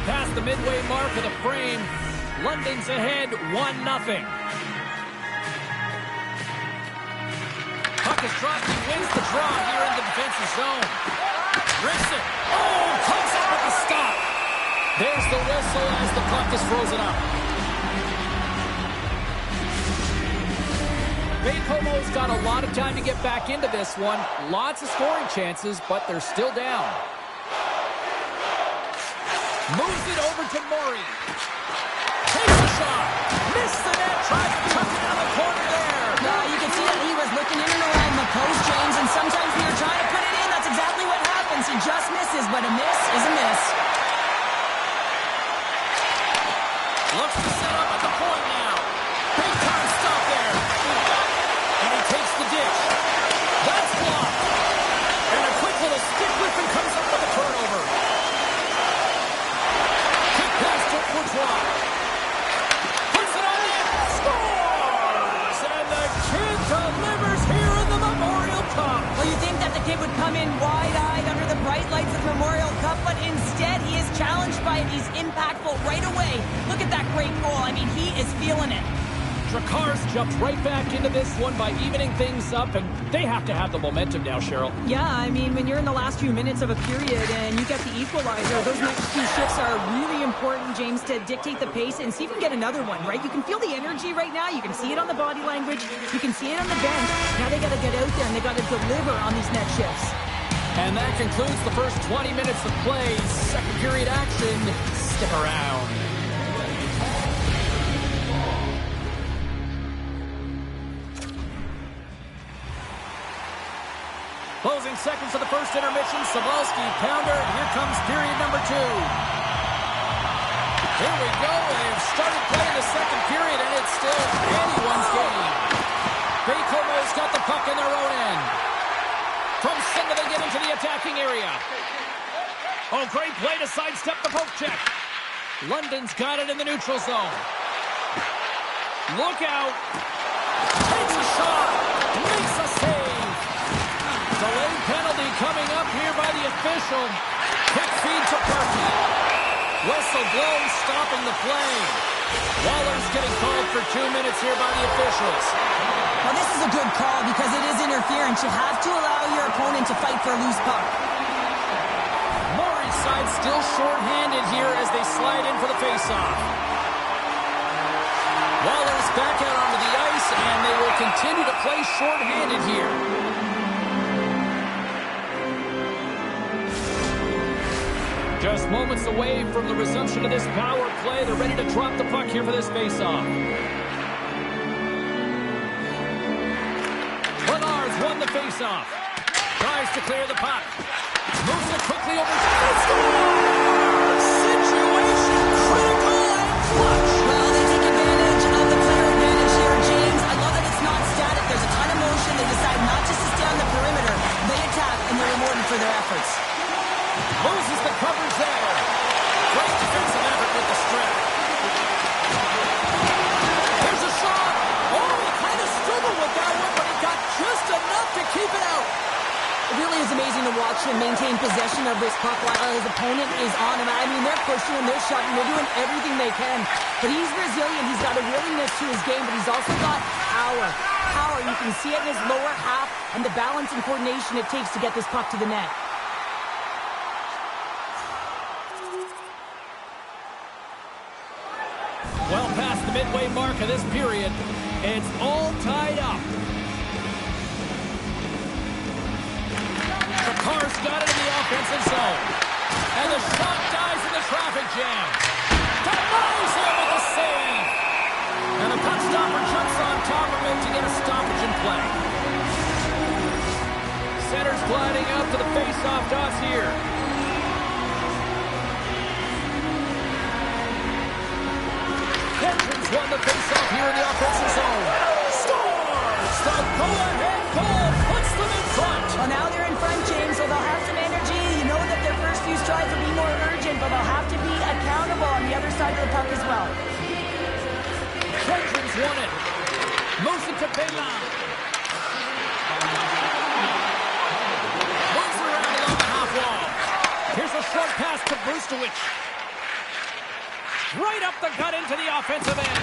Past the midway mark of the frame, London's ahead 1-0. Puck is dropped, he wins the draw here in the defensive zone. Rips it. Oh, comes up with the stop. There's the whistle as the puck is frozen up. Baie-Comeau's got a lot of time to get back into this one. Lots of scoring chances, but they're still down. Moves it over to Murray. Takes a shot. Missed the net. Tries to tuck it down the corner there. You can see that he was looking in and around the post, James, and sometimes when you're trying to put it in, that's exactly what happens. He just misses, but a miss is a miss. Looks to set up at the point now. Big time stop there. And he takes the ditch. That's blocked. And a quick little stick lift and comes up with a turnover. Kick pass to Courtois. Puts it on in. Scores! And the kid delivers here in the Memorial Cup. Well, you think that the kid would come in wide-eyed under the bright lights of Memorial Cup, but instead he is challenged by it. He's impactful right away. Look at that great goal. I mean, he is feeling it. Drakkars jumped right back into this one by evening things up, and they have to have the momentum now, Cheryl. Yeah, I mean, when you're in the last few minutes of a period and you get the equalizer, those next few shifts are really important, James, to dictate the pace and see if you can get another one, right? You can feel the energy right now. You can see it on the body language. You can see it on the bench. Now they got to get out there and they got to deliver on these next shifts. And that concludes the first 20 minutes of play. Second period action. Stick around. Closing seconds of the first intermission. Sabalski, pounder. Here comes period number 2. Here we go. They've started playing the second period, and it's still anyone's game. Baycomo's got the puck in their own end. From center, they get into the attacking area. Oh, great play to sidestep the poke check. London's got it in the neutral zone. Look out. Takes a shot. Makes a save. Delayed penalty coming up here by the official. Quick feed to Parkey. Whistle blows, stopping the play. Waller's getting called for 2 minutes here by the officials. Well, this is a good call because it is interference. You have to allow your opponent to fight for a loose puck. Maury's side still short-handed here as they slide in for the face-off. Waller's back out onto the ice, and they will continue to play short-handed here. Just moments away from the resumption of this power play. They're ready to drop the puck here for this face-off. Bernard's won the face-off. Tries to clear the puck. Moves it quickly over to the score! Situation critical and clutch. Well, they take advantage of the player advantage here, James. I love that it's not static. There's a ton of motion. They decide not just to stay on the perimeter. They attack, and they're rewarded for their efforts. Moses the covers there. Great defensive effort with the strip. Here's a shot. Oh, he kind of struggled with that one, but he got just enough to keep it out. It really is amazing to watch him maintain possession of this puck while his opponent is on him. I mean, they're pushing him, they're shutting, they're doing everything they can. But he's resilient. He's got a willingness to his game, but he's also got power. Power. You can see it in his lower half and the balance and coordination it takes to get this puck to the net. Well past the midway mark of this period, it's all tied up. The car's got it in the offensive zone. And the shot dies in the traffic jam. Denies him with a save. And the puck stopper jumps on top of him to get a stoppage in play. Center's gliding out to the face-off dots here. Hendricks won the face-off here in the offensive zone. Scores! The go-ahead goal puts them in front. Well, now they're in front, James, so they'll have some energy. You know that their first few strides will be more urgent, but they'll have to be accountable on the other side of the puck as well. Hendricks won it. Moves it to Baylon. Moves around along the half wall. Here's a short pass to Brustowicz. Right up the gut into the offensive end.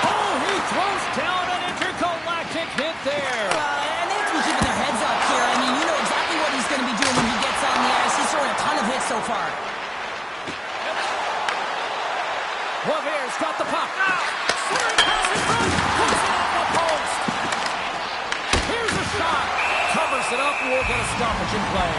Oh, he throws down an intergalactic hit there. And they have to be keeping their heads up here. I mean, you know exactly what he's going to be doing when he gets on the ice. He's throwing a ton of hits so far. Wavere's got the puck. Swirling pass in front. Puts it off the post. Here's a shot. Covers it up. We'll get a stoppage in play.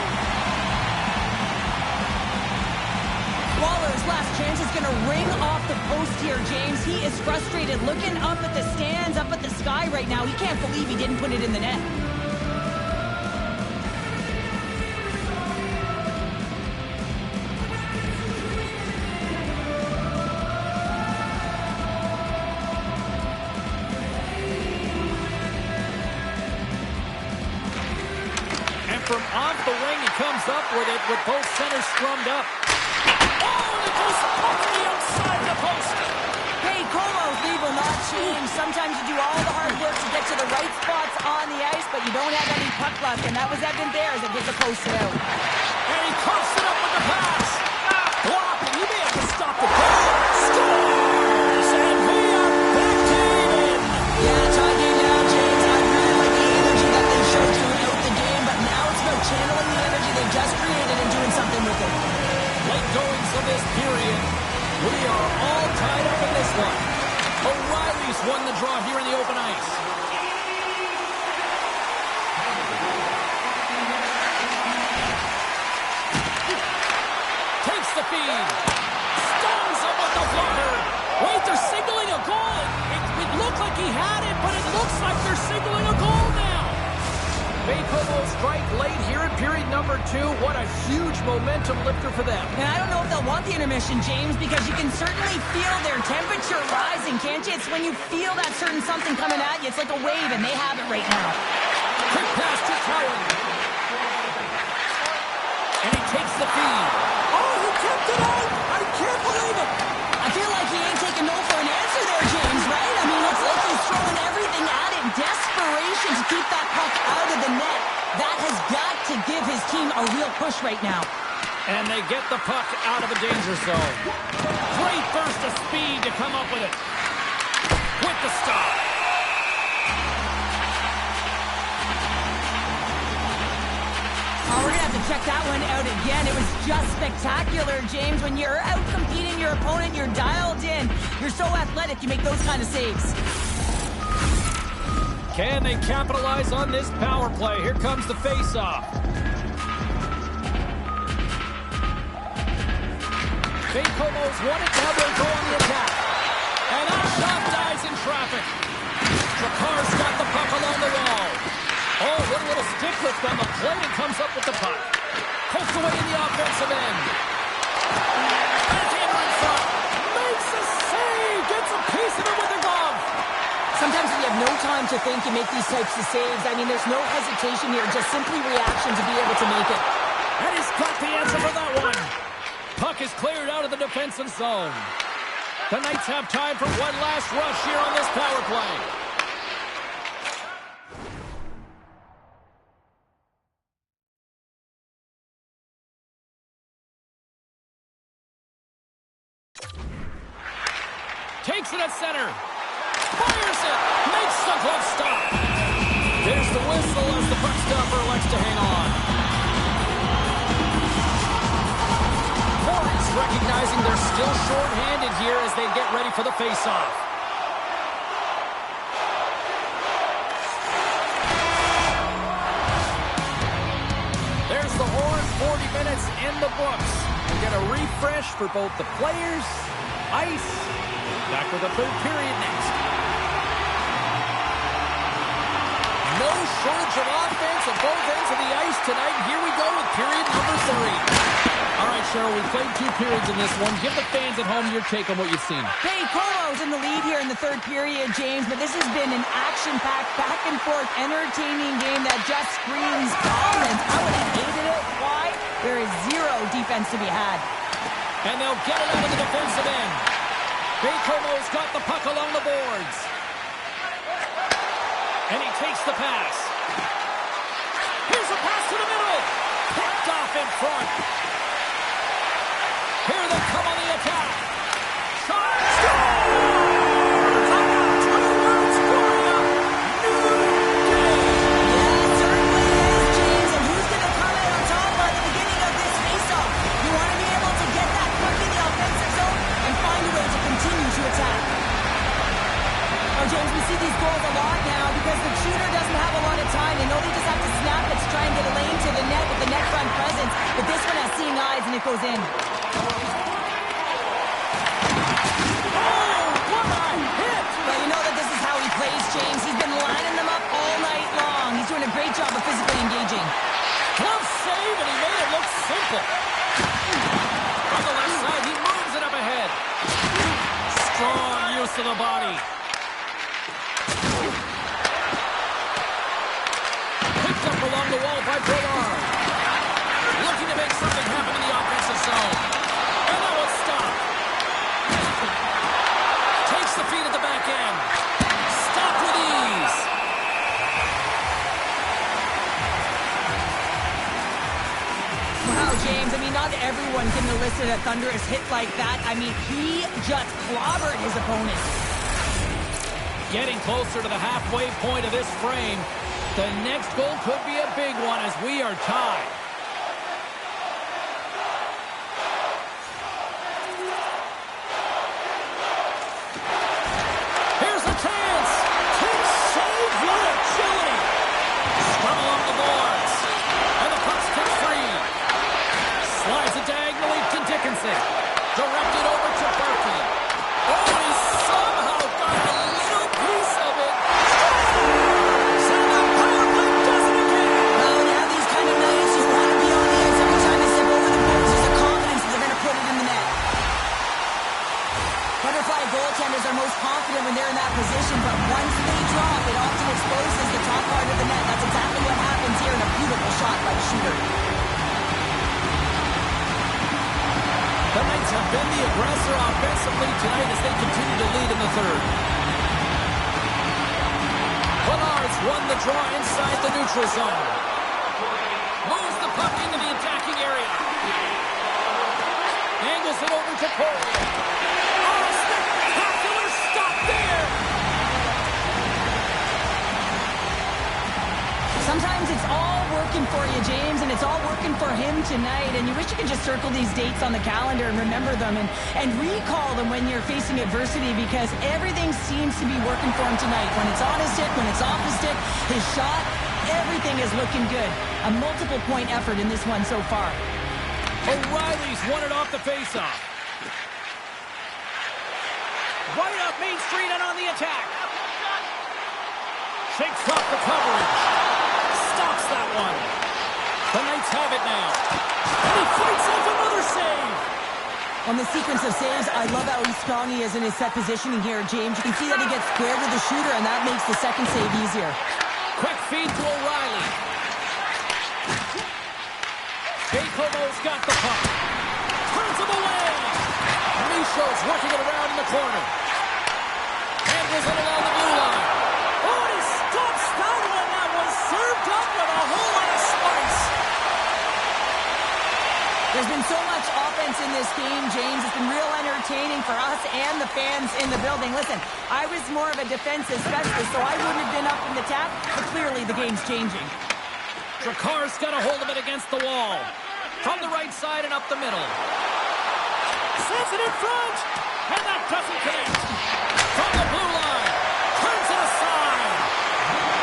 Waller's last chance is going to ring off the post here, James. He is frustrated, looking up at the stands, up at the sky right now. He can't believe he didn't put it in the net. And from off the wing, he comes up with it with both centers strummed up. Oh, it goes off the outside the post. Hey, Como's lead will not change. Sometimes you do all the hard work to get to to the right spots on the ice, but you don't have any puck luck, and that was Evan there as it gets posted out. And he coughs it up with the pass. Blocked, and he may have to stop the play. Scores! And we are back to even. Yeah, tie game now, James. I really like the energy that they showed throughout the game, but now it's about channeling the energy they just created and doing something with it. Late goings of this period. We are all tied up in this one. O'Reilly's won the draw here in the open ice. Takes the feed. Stones up with the blocker. Wait, they're signaling a goal. It looked like he had it, but it looks like they're signaling a goal now. Bacomo strike late here in period number 2. What a huge momentum lifter for them. And I don't know if they'll want the intermission, James, because you can certainly feel their temperature rising, can't you? It's when you feel that certain something coming at you. It's like a wave, and they have it right now. Quick pass to Cowan. And he takes the feed. Oh, he kept it out! I can't believe it! I feel like he ain't taking no for an answer there, James, right? I mean, it's like he's throwing everything at it. Desperation to keep that puck out of the net. That has got to give his team a real push right now. And they get the puck out of the danger zone. Great burst of speed to come up with it. With the stop. Oh, we're going to have to check that one out again. It was just spectacular, James. When you're out competing your opponent, you're dialed in. You're so athletic, you make those kind of saves. Can they capitalize on this power play? Here comes the face-off. Bacomo's won it. Now they'll go on the attack. And that shot dies in traffic. Drakar's got the puck along the wall. Oh, what a little stick lift on the plate and comes up with the puck. Poked away in the offensive end. Backhander in front. Makes a save. Gets a piece of it with the glove. Sometimes when you have no time to think, you make these types of saves. I mean, there's no hesitation here, just simply reaction to be able to make it. And he's got the answer for that one. Puck is cleared out of the defensive zone. The Knights have time for one last rush here on this power play. Takes it at center. Fires it. Makes the glove stop. There's the whistle as the puck stopper elects to hang on. Forwards recognizing they're still short-handed here as they get ready for the face-off. There's the horn. 40 minutes in the books. We get a refresh for both the players, ice. Back with the third period next. No shortage of offense at both ends of the ice tonight. Here we go with period number 3. All right, Cheryl, we played 2 periods in this one. Give the fans at home your take on what you've seen. Bacomo's in the lead here in the third period, James, but this has been an action-packed, back-and-forth, entertaining game that just screams dominance. I would have hated it. Why? There is zero defense to be had. And they'll get it out of the defensive end. Bacomo's got the puck along the boards. And he takes the pass. Here's a pass to the middle. Picked off in front. Here they come on the attack. Shot. Scores! Two-words Gloria. New game. Yeah, it certainly is, James. And who's going to come out on top at the beginning of this face-off? You want to be able to get that puck in the offensive zone and find a way to continue to attack. Oh, James, we see these goals a lot now because the shooter doesn't have a lot of time. They know they just have to snap it to try and get a lane to the net with the net front presence. But this one has seeing eyes and it goes in. Well, you know that this is how he plays, James. He's been lining them up all night long. He's doing a great job of physically engaging. Glove save, and he made it look simple. On the left side, he moves it up ahead. Strong use of the body. Picked up along the wall by Brouillard. Looking to make something happen in the offensive zone. And that one's stopped. Takes the feed at the back end. Stopped with ease. applaud everyone getting enlisted a thunderous hit like that. I mean, he just clobbered his opponent. Getting closer to the halfway point of this frame. The next goal could be a big one as we are tied. Here's a chance. Quick save. What agility. Scrum along the boards. And the puck's kicked free. Slides it diagonally to Dickinson. Directed over to Berkey. Oh, he somehow got a little piece of it. So the power play does it again. Well, when you have these kind of nights, you want to be on the ice every time they step over the boards. There's a confidence that they're going to put it in the net. Butterfly goaltenders are most confident when they're in that position, but once they drop, it often exposes the top part of the net. That's exactly what happens here in a beautiful shot by the shooter. The Knights have been the aggressor offensively tonight as they continue to lead in the third. Menards won the draw inside the neutral zone. Moves the puck into the attacking area. Angles it over to Poirier. Oh, a spectacular stop there! Sometimes it's all working for you, James, and it's all working for him tonight. And you wish you could just circle these dates on the calendar and remember them and recall them when you're facing adversity, because everything seems to be working for him tonight. When it's on his stick, when it's off his stick, his shot, everything is looking good. A multiple-point effort in this one so far. O'Reilly's won it off the faceoff. Right up Main Street and on the attack. Shakes off the coverage. Stops that one. The Knights have it now. And he fights off another save. On the sequence of saves, I love how strong he is in his set positioning here, James. You can see that he gets square with the shooter, and that makes the second save easier. Quick feed to O'Reilly. Bacomo's got the puck. Turns him away. Michaud's working it around in the corner. Handles it along the blue line. Oh, and he stops that one. That was served up with a whole lot of spice. There's been so much offense in this game, James. It's been real entertaining for us and the fans in the building. Listen, I was more of a defensive specialist, so I wouldn't have been up in the tap, but clearly the game's changing. Drakar's got a hold of it against the wall. From the right side and up the middle. Sends it in front, and that doesn't connect. From the blue line, turns it aside.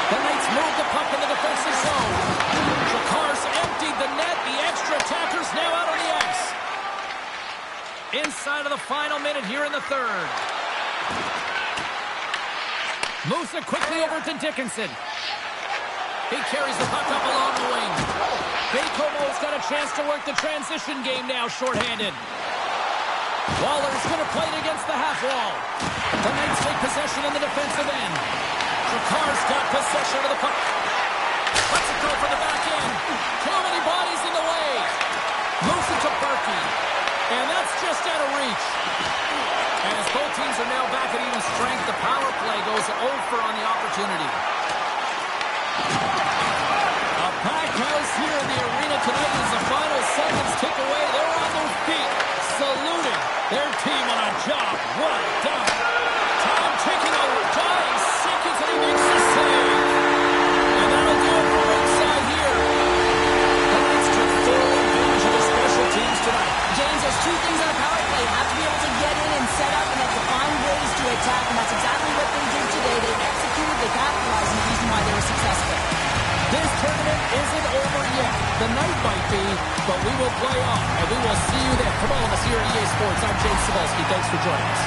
The Knights move the puck in the defensive zone. Drakar's emptied the net. The extra attacker's now out on the ice. Inside of the final minute here in the third. Moves it quickly over to Dickinson. He carries the puck up along the wing. Bacomo's got a chance to work the transition game now, shorthanded. Waller's going to play it against the half wall. The Knights take possession in the defensive end. Drakar's got possession of the puck. Lets it go for the back end. Too many bodies in the way. Moves it to Berkey. And that's just out of reach. And as both teams are now back at even strength, the power play goes over on the opportunity. A packed house here in the arena tonight as the final seconds tick away. They're on their feet, saluting their team on a job well done. Tom taking a dying seconds and he makes the save. And that'll do it for ringside here. The Knights took full advantage of the special teams tonight. James, there's two things on a power play. You have to be able to get in and set up, and to find ways to attack, and that's exactly what they did today. They executed, they capitalized, and the reason why they were successful. This tournament isn't over yet. The night might be, but we will play on, and we will see you then. From all of us here at EA Sports, I'm James Cebulski. Thanks for joining us.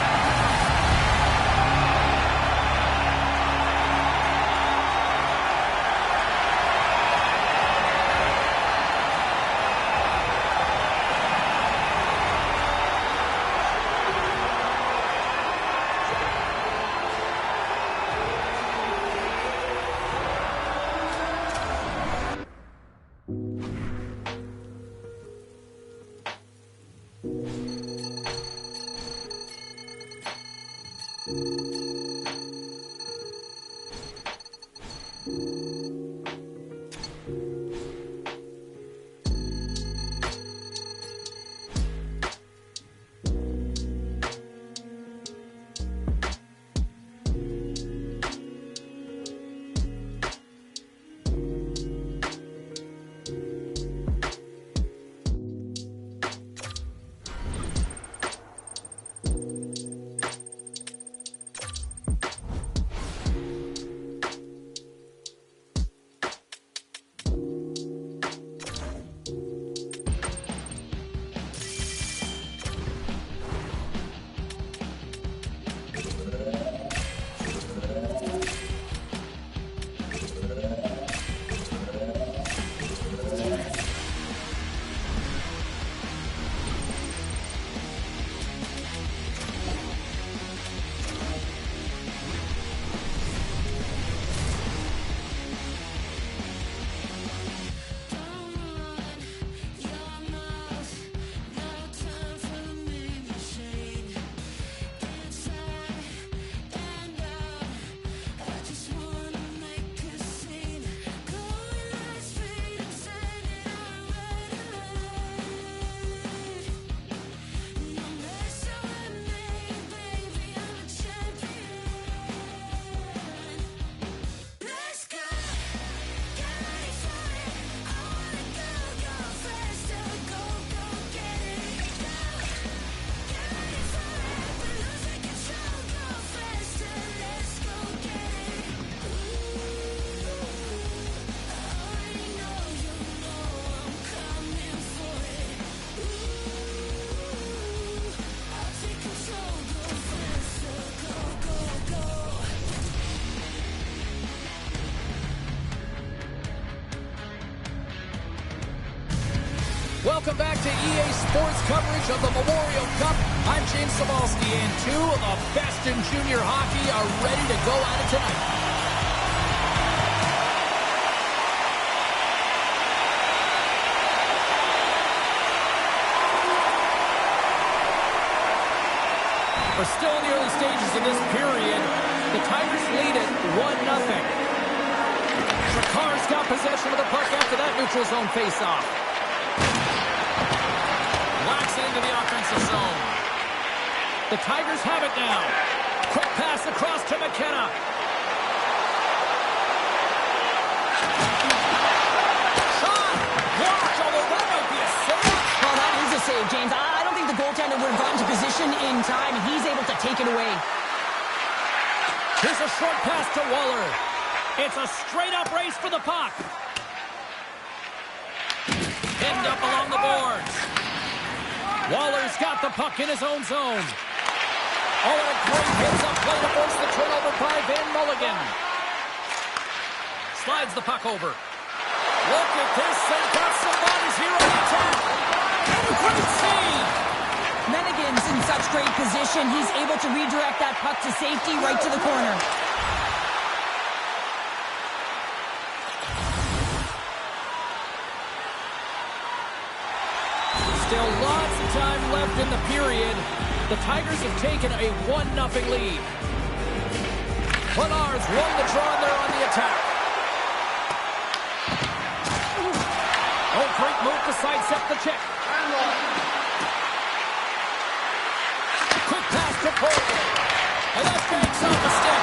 Welcome back to EA Sports coverage of the Memorial Cup. I'm James Cebulski, and two of the best in junior hockey are ready to go at it tonight. We're still in the early stages of this period. The Tigers lead it 1-0. Shakar's got possession of the puck after that neutral zone faceoff. Whacks it into the offensive zone. The Tigers have it now. Quick pass across to McKenna. Shot! Blocked, although that might be a save. Well, that is a save, James. I don't think the goaltender would have gotten to position in time, and he's able to take it away. Here's a short pass to Waller. It's a straight-up race for the puck. Pinned up along the boards. Waller's got the puck in his own zone. Oh, and a great heads-up play to force the turnover by Van Mulligan. Slides the puck over. Look at this. They've got some bodies here on the attack. And a great save. Mennigan's in such great position. He's able to redirect that puck to safety right to the corner. Still lots of time left in the period. The Tigers have taken a 1-0 lead. Lenard's won the draw and they're on the attack. Oh, great move to sidestep the check. Quick pass to Porter. And that banks off the stick.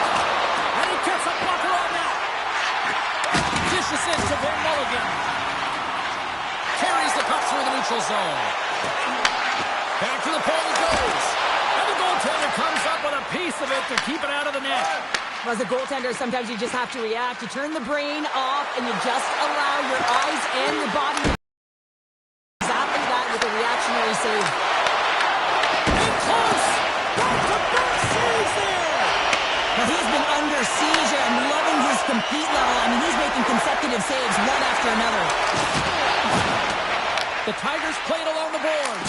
And he gets a blocker on that. Dishes in to Van Mulligan. Carries the puck through the neutral zone. Back to the point it goes. And the goaltender comes up with a piece of it to keep it out of the net. As a goaltender, sometimes you just have to react. You turn the brain off, and you just allow your eyes and your body to do exactly that with a reactionary save. And close! Back-to-back saves there! Well, he's been under siege, and I'm loving his compete level. I mean, he's making consecutive saves one after another. The Tigers played along the boards.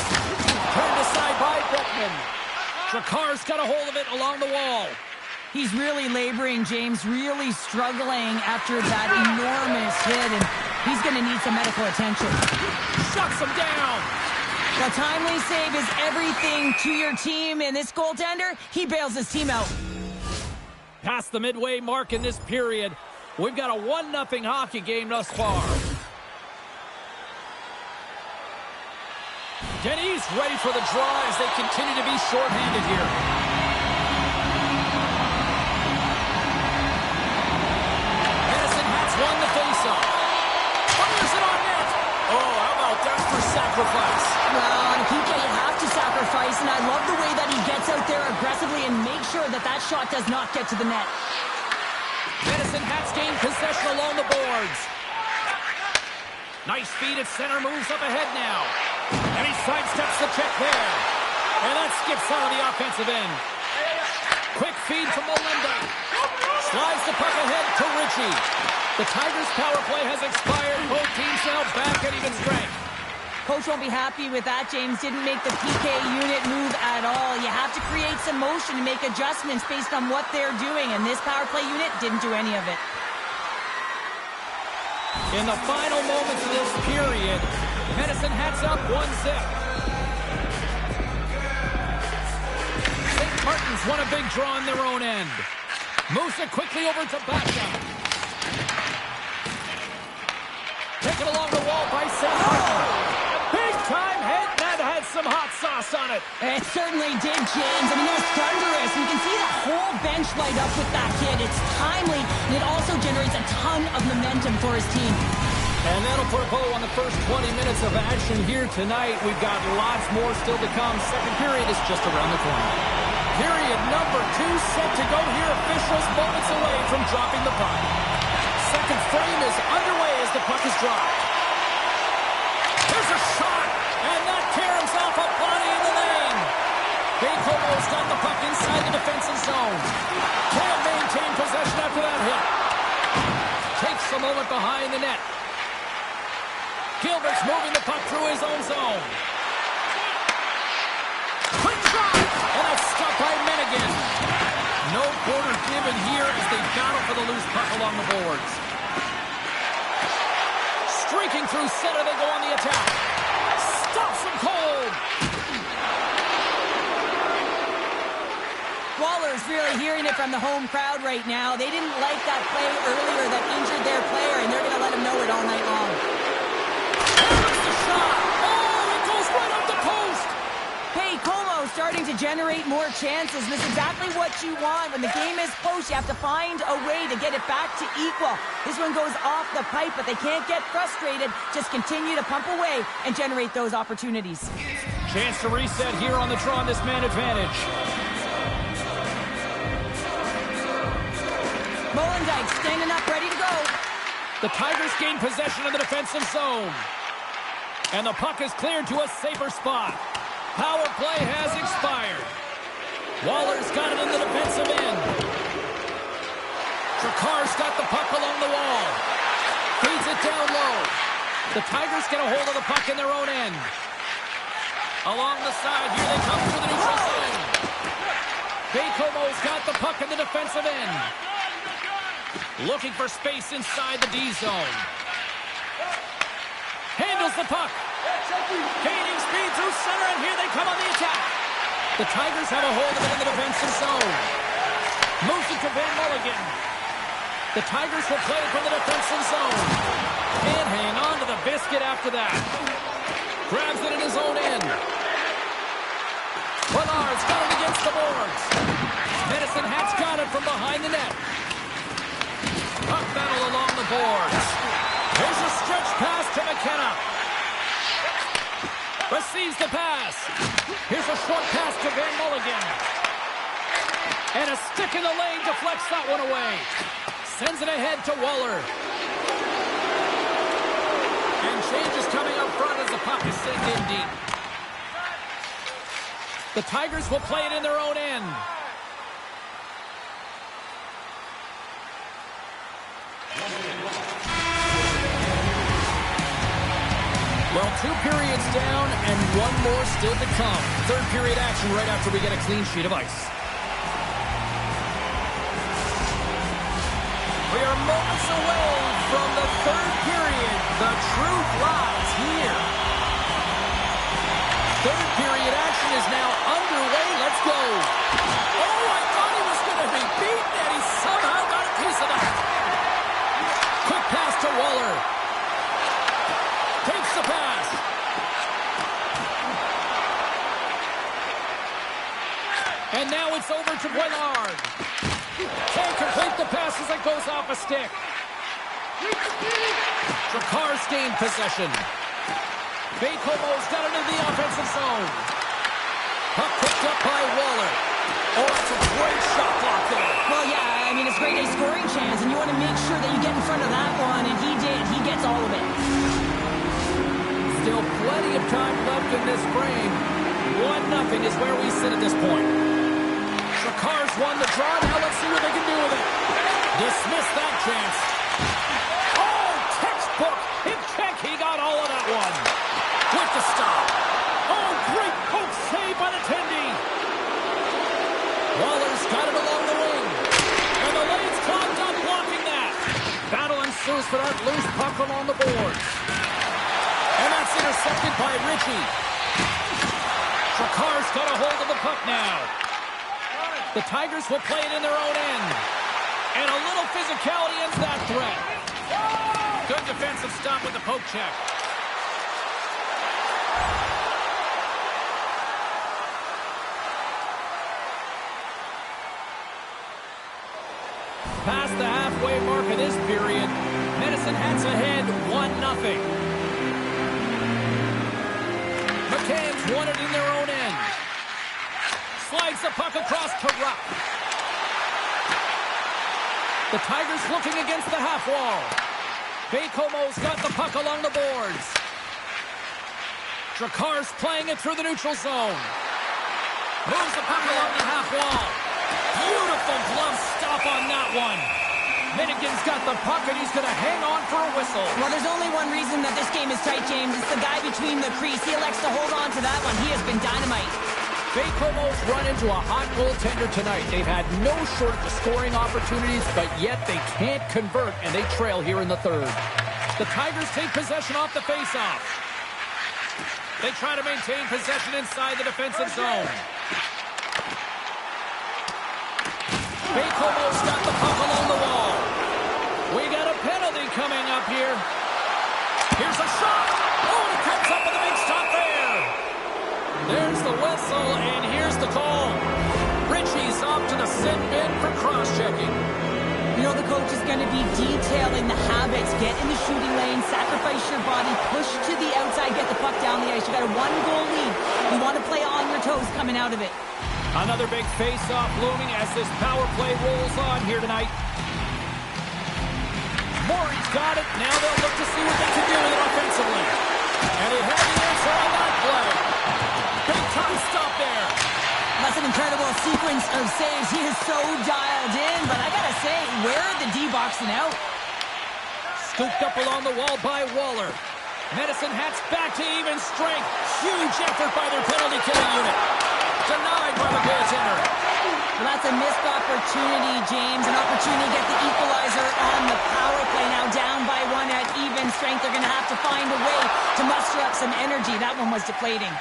Turned aside by Beckman. Shakar's got a hold of it along the wall. He's really laboring, James, really struggling after that enormous hit, and he's going to need some medical attention. Shuts him down. The timely save is everything to your team, and this goaltender, he bails his team out. Past the midway mark in this period, we've got a 1-0 hockey game thus far. Denny's ready for the draw as they continue to be shorthanded here. Medicine Hat's won the faceoff. Fires it on net. Oh, how about that for sacrifice? Well, on a PK, you have to sacrifice, and I love the way that he gets out there aggressively and makes sure that that shot does not get to the net. Medicine Hat's gained possession along the boards. Nice feed at center, moves up ahead now. And he sidesteps the check there. And that skips out of the offensive end. Quick feed from Melinda. Slides the puck ahead to Ritchie. The Tigers' power play has expired. Both teams now back at even strength. Coach won't be happy with that, James. Didn't make the PK unit move at all. You have to create some motion and make adjustments based on what they're doing. And this power play unit didn't do any of it. In the final moments of this period, Medicine Hat's up 1-0. St. Martin's won a big draw on their own end. Moves it quickly over to Baca. Taken along the wall by St. Martin. Big time hit, that had some hot sauce on it. It certainly did, James. I mean, that's thunderous. You can see the whole bench light up with that hit. It's timely, and it also generates a ton of momentum for his team. And that'll put a bow on the first 20 minutes of action here tonight. We've got lots more still to come. Second period is just around the corner. Period number 2 set to go here. Officials moments away from dropping the puck. Second frame is underway as the puck is dropped. There's a shot, and that caroms off a body in the lane. Bacomo's got the puck inside the defensive zone. Can't maintain possession after that hit. Takes a moment behind the net. Gilbert's moving the puck through his own zone. Quick shot! And a stop by Menigan. No quarter given here as they battle for the loose puck along the boards. Streaking through center, they go on the attack. Stops him cold. Waller's really hearing it from the home crowd right now. They didn't like that play earlier that injured their player, and they're going to let him know it all night long. There's the shot. Oh, it goes right up the post. Hey, Como starting to generate more chances. This is exactly what you want. When the game is close, you have to find a way to get it back to equal. This one goes off the pipe, but they can't get frustrated. Just continue to pump away and generate those opportunities. Chance to reset here on the draw on this man advantage. Molendyke standing up, ready to go. The Tigers gain possession of the defensive zone. And the puck is cleared to a safer spot. Power play has expired. Waller's got it in the defensive end. Drakar's got the puck along the wall. Feeds it down low. The Tigers get a hold of the puck in their own end. Along the side, here they come through the neutral zone. Bacomo's got the puck in the defensive end. Looking for space inside the D zone. Handles the puck. Gaining speed through center, and here they come on the attack. The Tigers have a hold of it in the defensive zone. Moves it to Van Mulligan. The Tigers will play it from the defensive zone. Can't hang on to the biscuit after that. Grabs it in his own end. Willard's got it against the boards. Medicine Hat's got it from behind the net. Puck battle along the boards. Here's a stretch pass to McKenna. Receives the pass. Here's a short pass to Van Mulligan. And a stick in the lane deflects that one away. Sends it ahead to Waller. And change is coming up front as the puck is sent in deep. The Tigers will play it in their own end. Well, 2 periods down and 1 more still to come. Third period action right after we get a clean sheet of ice. We are moments away from the third period. The truth lies here. Third period action is now underway. Let's go. Oh, I thought he was going to be beaten, and he somehow got a piece of that. Quick pass to Waller. Takes the pass. And now it's over to Willard. Can't complete the pass as it goes off a stick. Drakar's gained possession. Bacomo's got it into the offensive zone. Puck picked up by Waller. Oh, it's a great shot block there. Well, yeah, I mean, it's a great scoring chance, and you want to make sure that you get in front of that one, and he did. He gets all of it. Still plenty of time left in this frame. 1-0 is where we sit at this point. Drakar's won the draw. Now let's see what they can do with it. Dismiss that chance. Oh, textbook. He got all of that one. With the stop. Oh, great poke save by the Tendy. Waller's got it along the wing. And the lane's clogged up blocking that. Battle ensues for that loose puck along the boards. And that's intercepted by Ritchie. Drakar's got a hold of the puck now. The Tigers will play it in their own end. And a little physicality ends that threat. Good defensive stop with the poke check. Past the halfway mark of this period, Medicine Hats ahead 1-0. McCann's won it in their own end. Slides the puck across to Rupp. The Tigers looking against the half wall. Bacomo's got the puck along the boards. Drakar's playing it through the neutral zone. Moves the puck along the half wall. Beautiful glove stop on that one. Finnegan's got the puck, and he's going to hang on for a whistle. Well, there's only one reason that this game is tight, James. It's the guy between the crease. He elects to hold on to that one. He has been dynamite. Baie-Comeau's run into a hot goaltender tonight. They've had no shortage of scoring opportunities, but yet they can't convert, and they trail here in the third. The Tigers take possession off the faceoff. They try to maintain possession inside the defensive zone. Baie-Comeau's got the puck along the wall. We got a penalty coming up here. Here's a shot. Oh, it comes up with a big stop there. There's the whistle, and here's the call. Ritchie's off to the sin bin for cross-checking. You know, the coach is going to be detailing the habits. Get in the shooting lane, sacrifice your body, push to the outside, get the puck down the ice. You got a one-goal lead. You want to play on your toes coming out of it. Another big face-off looming as this power play rolls on here tonight. Morey's got it. Now they'll look to see what they can do with it offensively. And he had the answer on that play. Big time stop there. That's an incredible sequence of saves. He is so dialed in, but I gotta say, where are the D-boxing out? Scooped up along the wall by Waller. Medicine Hat's back to even strength. Huge effort by their penalty killing unit. Denied by the goaltender. Well, that's a missed opportunity, James. An opportunity to get the equalizer on the power play. Now down by one at even strength. They're going to have to find a way to muster up some energy. That one was deflating.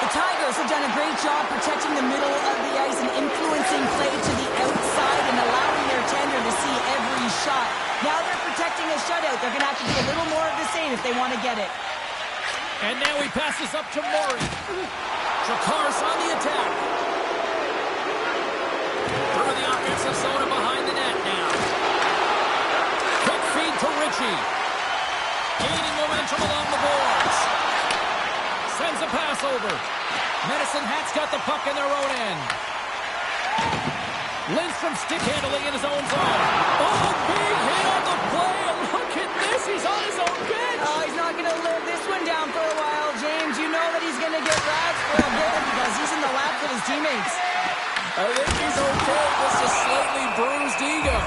The Tigers have done a great job protecting the middle of the ice and influencing play to the outside and allowing their tender to see every shot. Now they're protecting a shutout. They're going to have to do a little more of the same if they want to get it. And now he passes up to Morey. Dracar's on the attack. Through the offensive zone and behind the net now. Quick feed to Ritchie. Gaining momentum along the boards. Sends a pass over. Medicine Hat's got the puck in their own end. Lindstrom stick handling in his own zone. Oh, big hit on the play. Look at this. He's on his own bench. Oh, he's not going to live this one down for a while, James. You know that he's going to get raps for a bit because he's in the laps with his teammates. I think he's okay. Just a slightly bruised ego.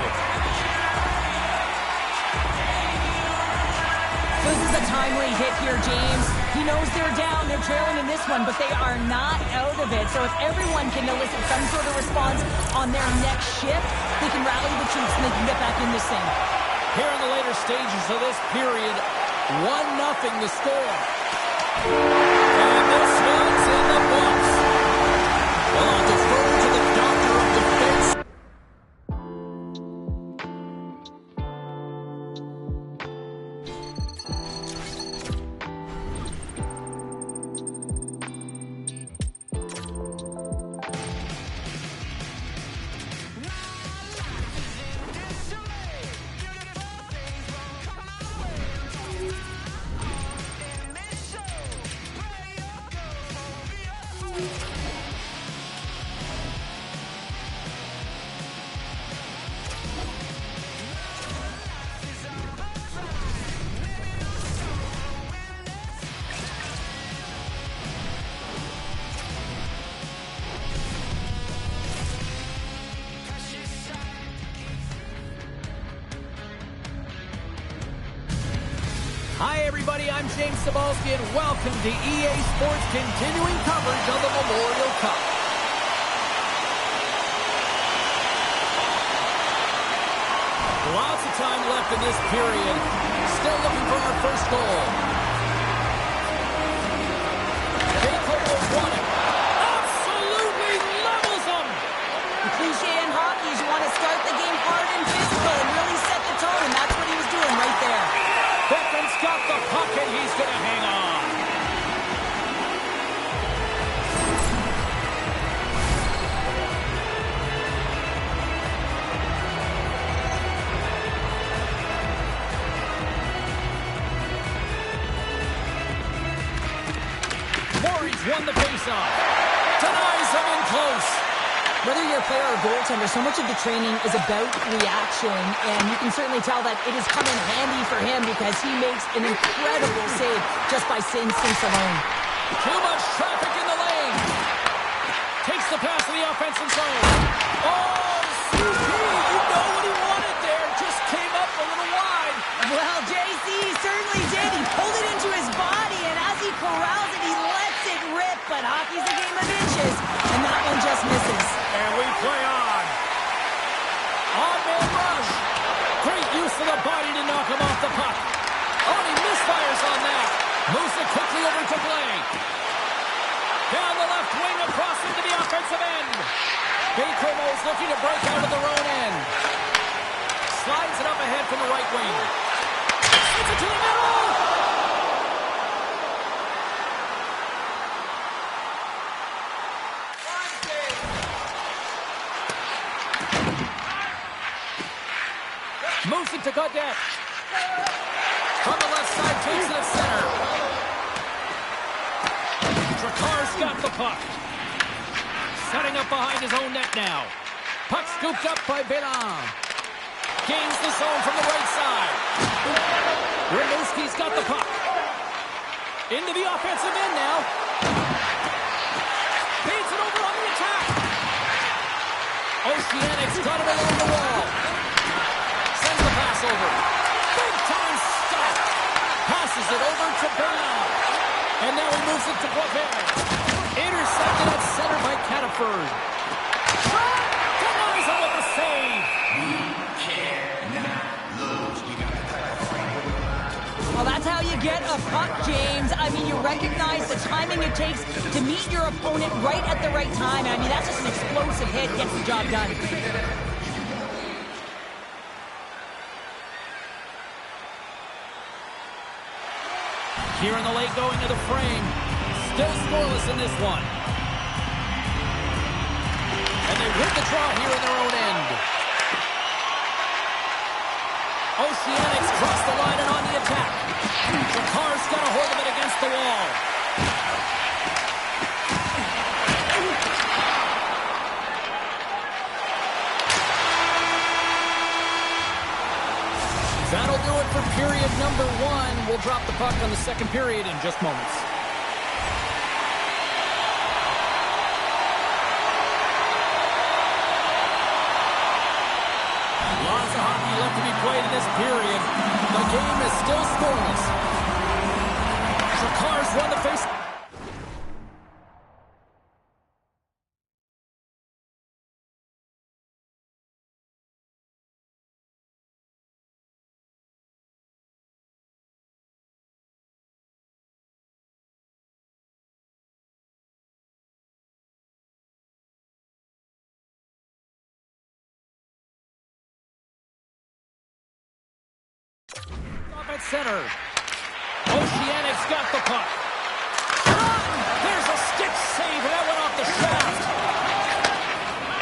This is a timely hit here, James. He knows they're down. They're trailing in this one, but they are not out of it. So if everyone can elicit some sort of response on their next shift, they can rally the troops and they can get back in this thing. Here in the later stages of this period, 1-0 the score. And this one's in the books. Well, I'll defer to the doctor of defense. Hi, everybody. I'm James Cybulski, and welcome to EA Sports' continuing coverage of the Memorial Cup. Lots of time left in this period. Still looking for our first goal. Baie-Comeau's won it. Absolutely levels them. The cliche in hockey is you want to start the game hard and physical and really set the tone, and that's what he was doing right there. Becken's got the puck, and he's going to hang on. Morey's won the faceoff. Denies him in close. Whether you're a player or goaltender, so much of the training is about reaction, and you can certainly tell that it has come in handy for him because he makes an incredible save just by instincts alone. Too much traffic in the lane. Takes the pass to the offensive zone. Oh, You know what he wanted there. Just came up a little wide. Well, JC certainly did. He pulled it into his body, and as he corrals it, he lets it rip. But hockey's a game of inches, and that one just misses. And we play on. On-man rush. Great use of the body to knock him off the puck. Oh, and he misfires on that. Moves it quickly over to Blake. Down the left wing, across into the offensive end. Bacomo's looking to break out of their own end. Slides it up ahead from the right wing. Sends it to the middle. Moves it to Gaudette. From the left side, takes it to center. Drakar's got the puck. Setting up behind his own net now. Puck scooped up by Bélan. Gains the zone from the right side. Rimouski's got the puck. Into the offensive end now. Feeds it over on the attack. Oceanics got him along the wall. Sends the pass over. Big time stop. Passes it over to Bélan. And now he moves it to Boisvert. Intercepted at center by Cataford. Denies him with a save. Well, that's how you get a puck, James. I mean, you recognize the timing it takes to meet your opponent right at the right time. I mean, that's just an explosive hit. Gets the job done. Here in the late going to the frame. Still scoreless in this one. And they win the draw here in their own end. Oceanics cross the line and on the attack. Drakar's got a hold of it against the wall. That'll do it for period number 1. We'll drop the puck on the second period in just moments. Lots of hockey left to be played in this period. The game is still scoreless. Drakar's won the face. At center. Oceanics got the puck. There's a stick save, and that went off the shaft.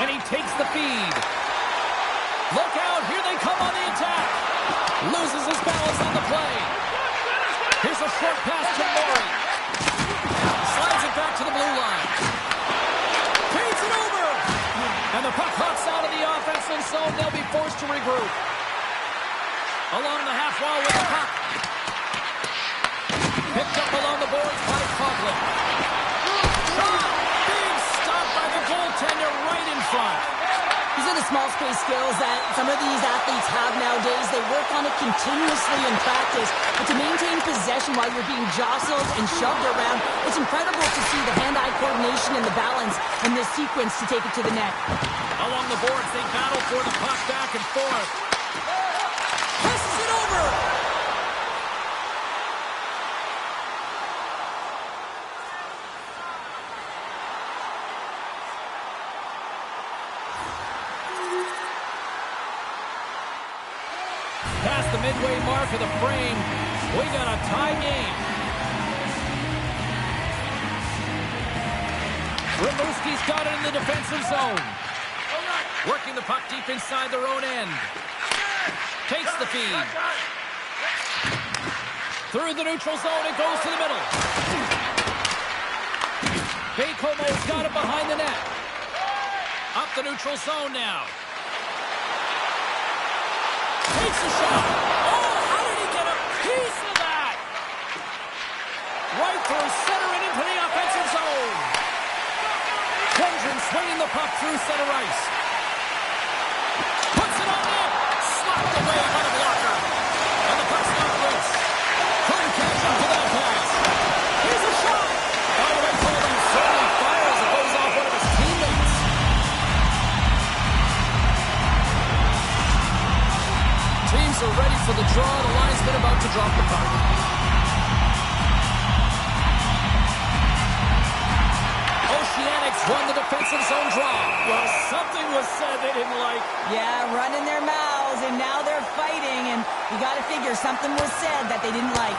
And he takes the feed. Look out, here they come on the attack. Loses his balance on the play. Here's a short pass to Maury. Slides it back to the blue line. Feeds it over. And the puck hops out of the offensive zone. They'll be forced to regroup. Along the half wall with the puck. Picked up along the boards by Coughlin. Shot! Big stop by the goaltender right in front. These are the small space skills that some of these athletes have nowadays. They work on it continuously in practice. But to maintain possession while you're being jostled and shoved around, it's incredible to see the hand-eye coordination and the balance in this sequence to take it to the net. Along the boards, they battle for the puck back and forth. Passes it over. Past the midway mark of the frame, we got a tie game. Rimouski's got it in the defensive zone. Working the puck deep inside their own end. Takes the feed. Through the neutral zone, it goes to the middle. Bacomo's got it behind the net. Up the neutral zone now. Takes a shot. Oh, how did he get a piece of that? Right through center and into the offensive zone. Holmgren swinging the puck through center ice. Cardinals are ready for the draw. The linesman about to drop the puck. Oceanics won the defensive zone draw. Well, something was said they didn't like. Yeah, running their mouths, and now they're fighting, and you got to figure something was said that they didn't like.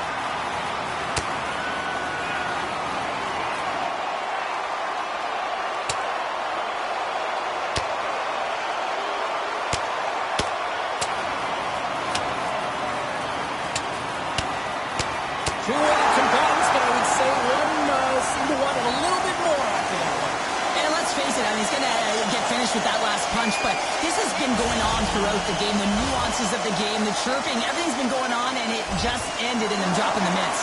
Two combatants, but I would say one seemed to want it a little bit more after that one. And let's face it, I mean, he's going to get finished with that last punch, but this has been going on throughout the game. The nuances of the game, the chirping, everything's been going on, and it just ended in them dropping the mitts.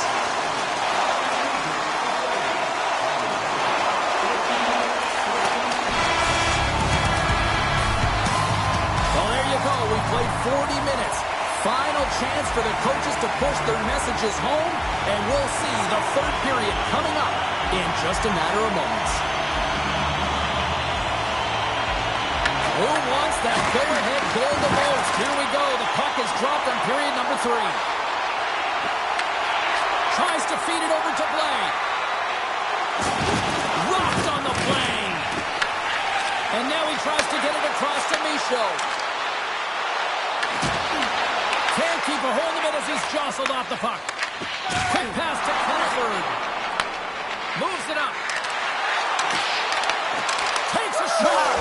Well, there you go. We played 40 minutes. Final chance for the coaches to push their messages home, and we'll see the third period coming up in just a matter of moments. Who wants that go-ahead goal the most? Here we go. The puck is dropped on period number 3. Tries to feed it over to Blais. Rocked on the plane. And now he tries to get it across to Michaud. Can't keep a hold of it as he's jostled off the puck. Quick pass to Crawford. Moves it up. Takes a shot.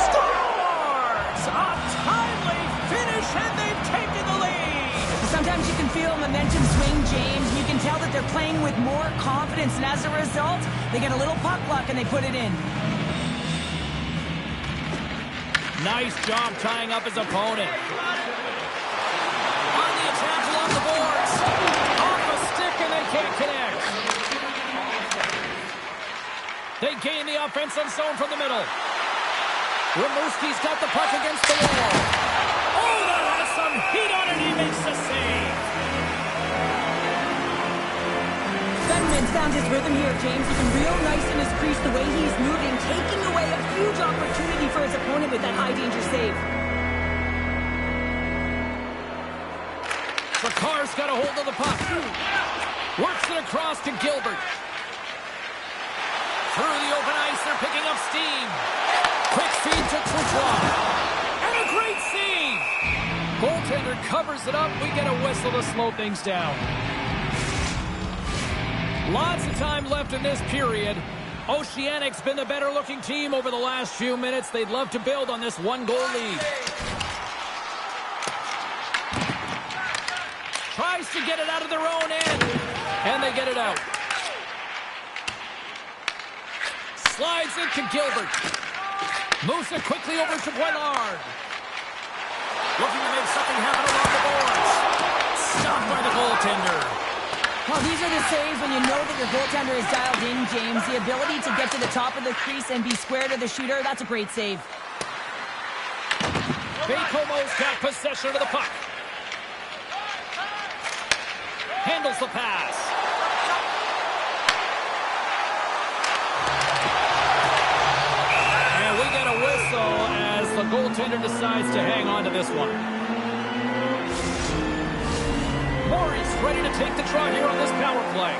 Scores! A timely finish, and they've taken the lead. Sometimes you can feel momentum swing, James. You can tell that they're playing with more confidence, and as a result, they get a little puck luck and they put it in. Nice job tying up his opponent. On the attack along the boards. Off a stick, and they can't connect. They gain the offensive zone from the middle. Rimouski's got the puck against the wall. Oh, that has some heat on it. He makes the save. Fenman's found his rhythm here, James. Looking real nice in his crease, the way he's moving, taking away a huge opportunity for his opponent with that high-danger save. Sakar's got a hold of the puck. Works it across to Gilbert. Through the open ice, they're picking up steam. Quick feed to Courtois. And a great save! Goaltender covers it up. We get a whistle to slow things down. Lots of time left in this period. Oceanic's been the better-looking team over the last few minutes. They'd love to build on this one-goal lead. Tries to get it out of their own end. And they get it out. Slides it to Gilbert. Moves it quickly over to Boilard. Looking to make something happen along the boards. Stopped by the goaltender. Well, these are the saves when you know that your goaltender is dialed in, James. The ability to get to the top of the crease and be square to the shooter, that's a great save. Bacomo's got possession of the puck. Handles the pass. And we get a whistle as the goaltender decides to hang on to this one. Maurice ready to take the draw here on this power play.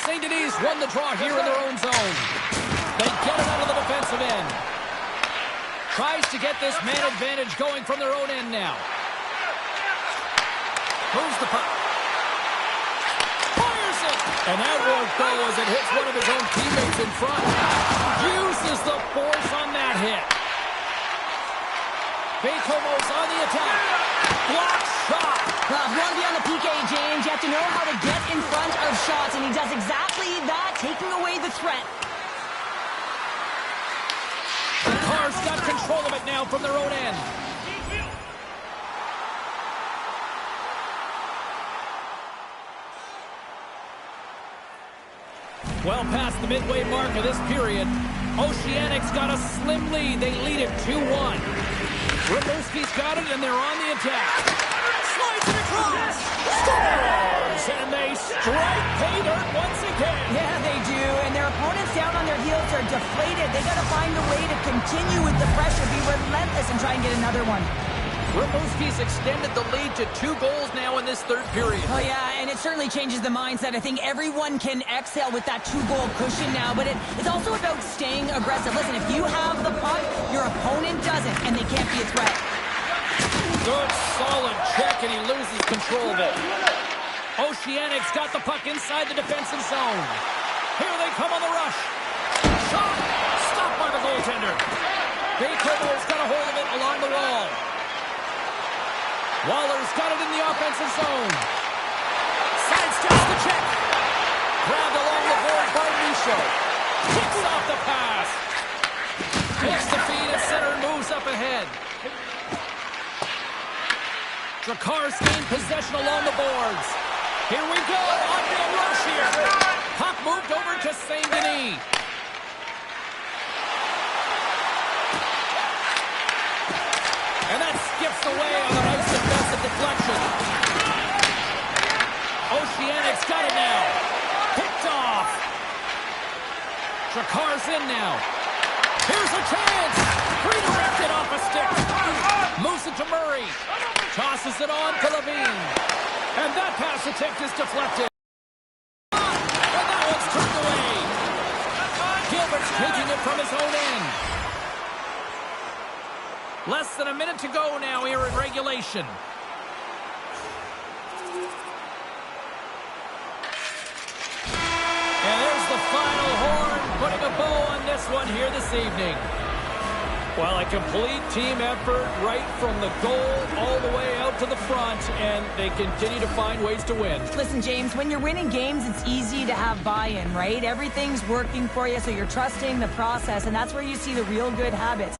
St. Denis won the draw here in their own zone. They get it out of the defensive end. Tries to get this man advantage going from their own end now. Moves the puck. Fires it! And that won't go as it hits one of his own teammates in front. Uses the force on that hit. Bacomo's on the attack. Block shot. Well, if you want to be on the PK, James, you have to know how to get in front of shots, and he does exactly that, taking away the threat. The Cars got control of it now from their own end. Well past the midway mark of this period, Oceanics got a slim lead. They lead it 2-1. Rimouski's got it, and they're on the attack. Slides it Cross scores, and they strike pay dirt once again. Yeah, they do, and their opponents down on their heels are deflated. They got to find a way to continue with the pressure, be relentless, and try and get another one. Rimouski's extended the lead to 2 goals now in this third period. Oh, yeah, and it certainly changes the mindset. I think everyone can exhale with that 2-goal cushion now, but it's also about staying aggressive. Listen, if you have the puck, your opponent doesn't, and they can't be a threat. Good, solid check, and he loses control of it. Oceanics got the puck inside the defensive zone. Here they come on the rush. Shot! Stopped by the goaltender. Baker's got a hold of it along the wall. Waller's got it in the offensive zone. Sidesteps the check. Grabbed along the board by Micho. Kicks off the pass. Takes the feed at center and moves up ahead. Drakkars gained possession along the boards. Here we go. On-field rush here. Puck moved over to St. Denis. And that skips away on the nice defensive deflection. Oceanics got it now. Picked off. Drakkars in now. Here's a chance. Redirected off a stick. Moves it to Murray. Tosses it on to Levine. And that pass attempt is deflected. And that one's turned away. Gilbert's taking it from his own end. Less than a minute to go now here in regulation. And there's the final horn, putting a bow on this one here this evening. Well, a complete team effort right from the goal all the way out to the front, and they continue to find ways to win. Listen, James, when you're winning games, it's easy to have buy-in, right? Everything's working for you, so you're trusting the process, and that's where you see the real good habits.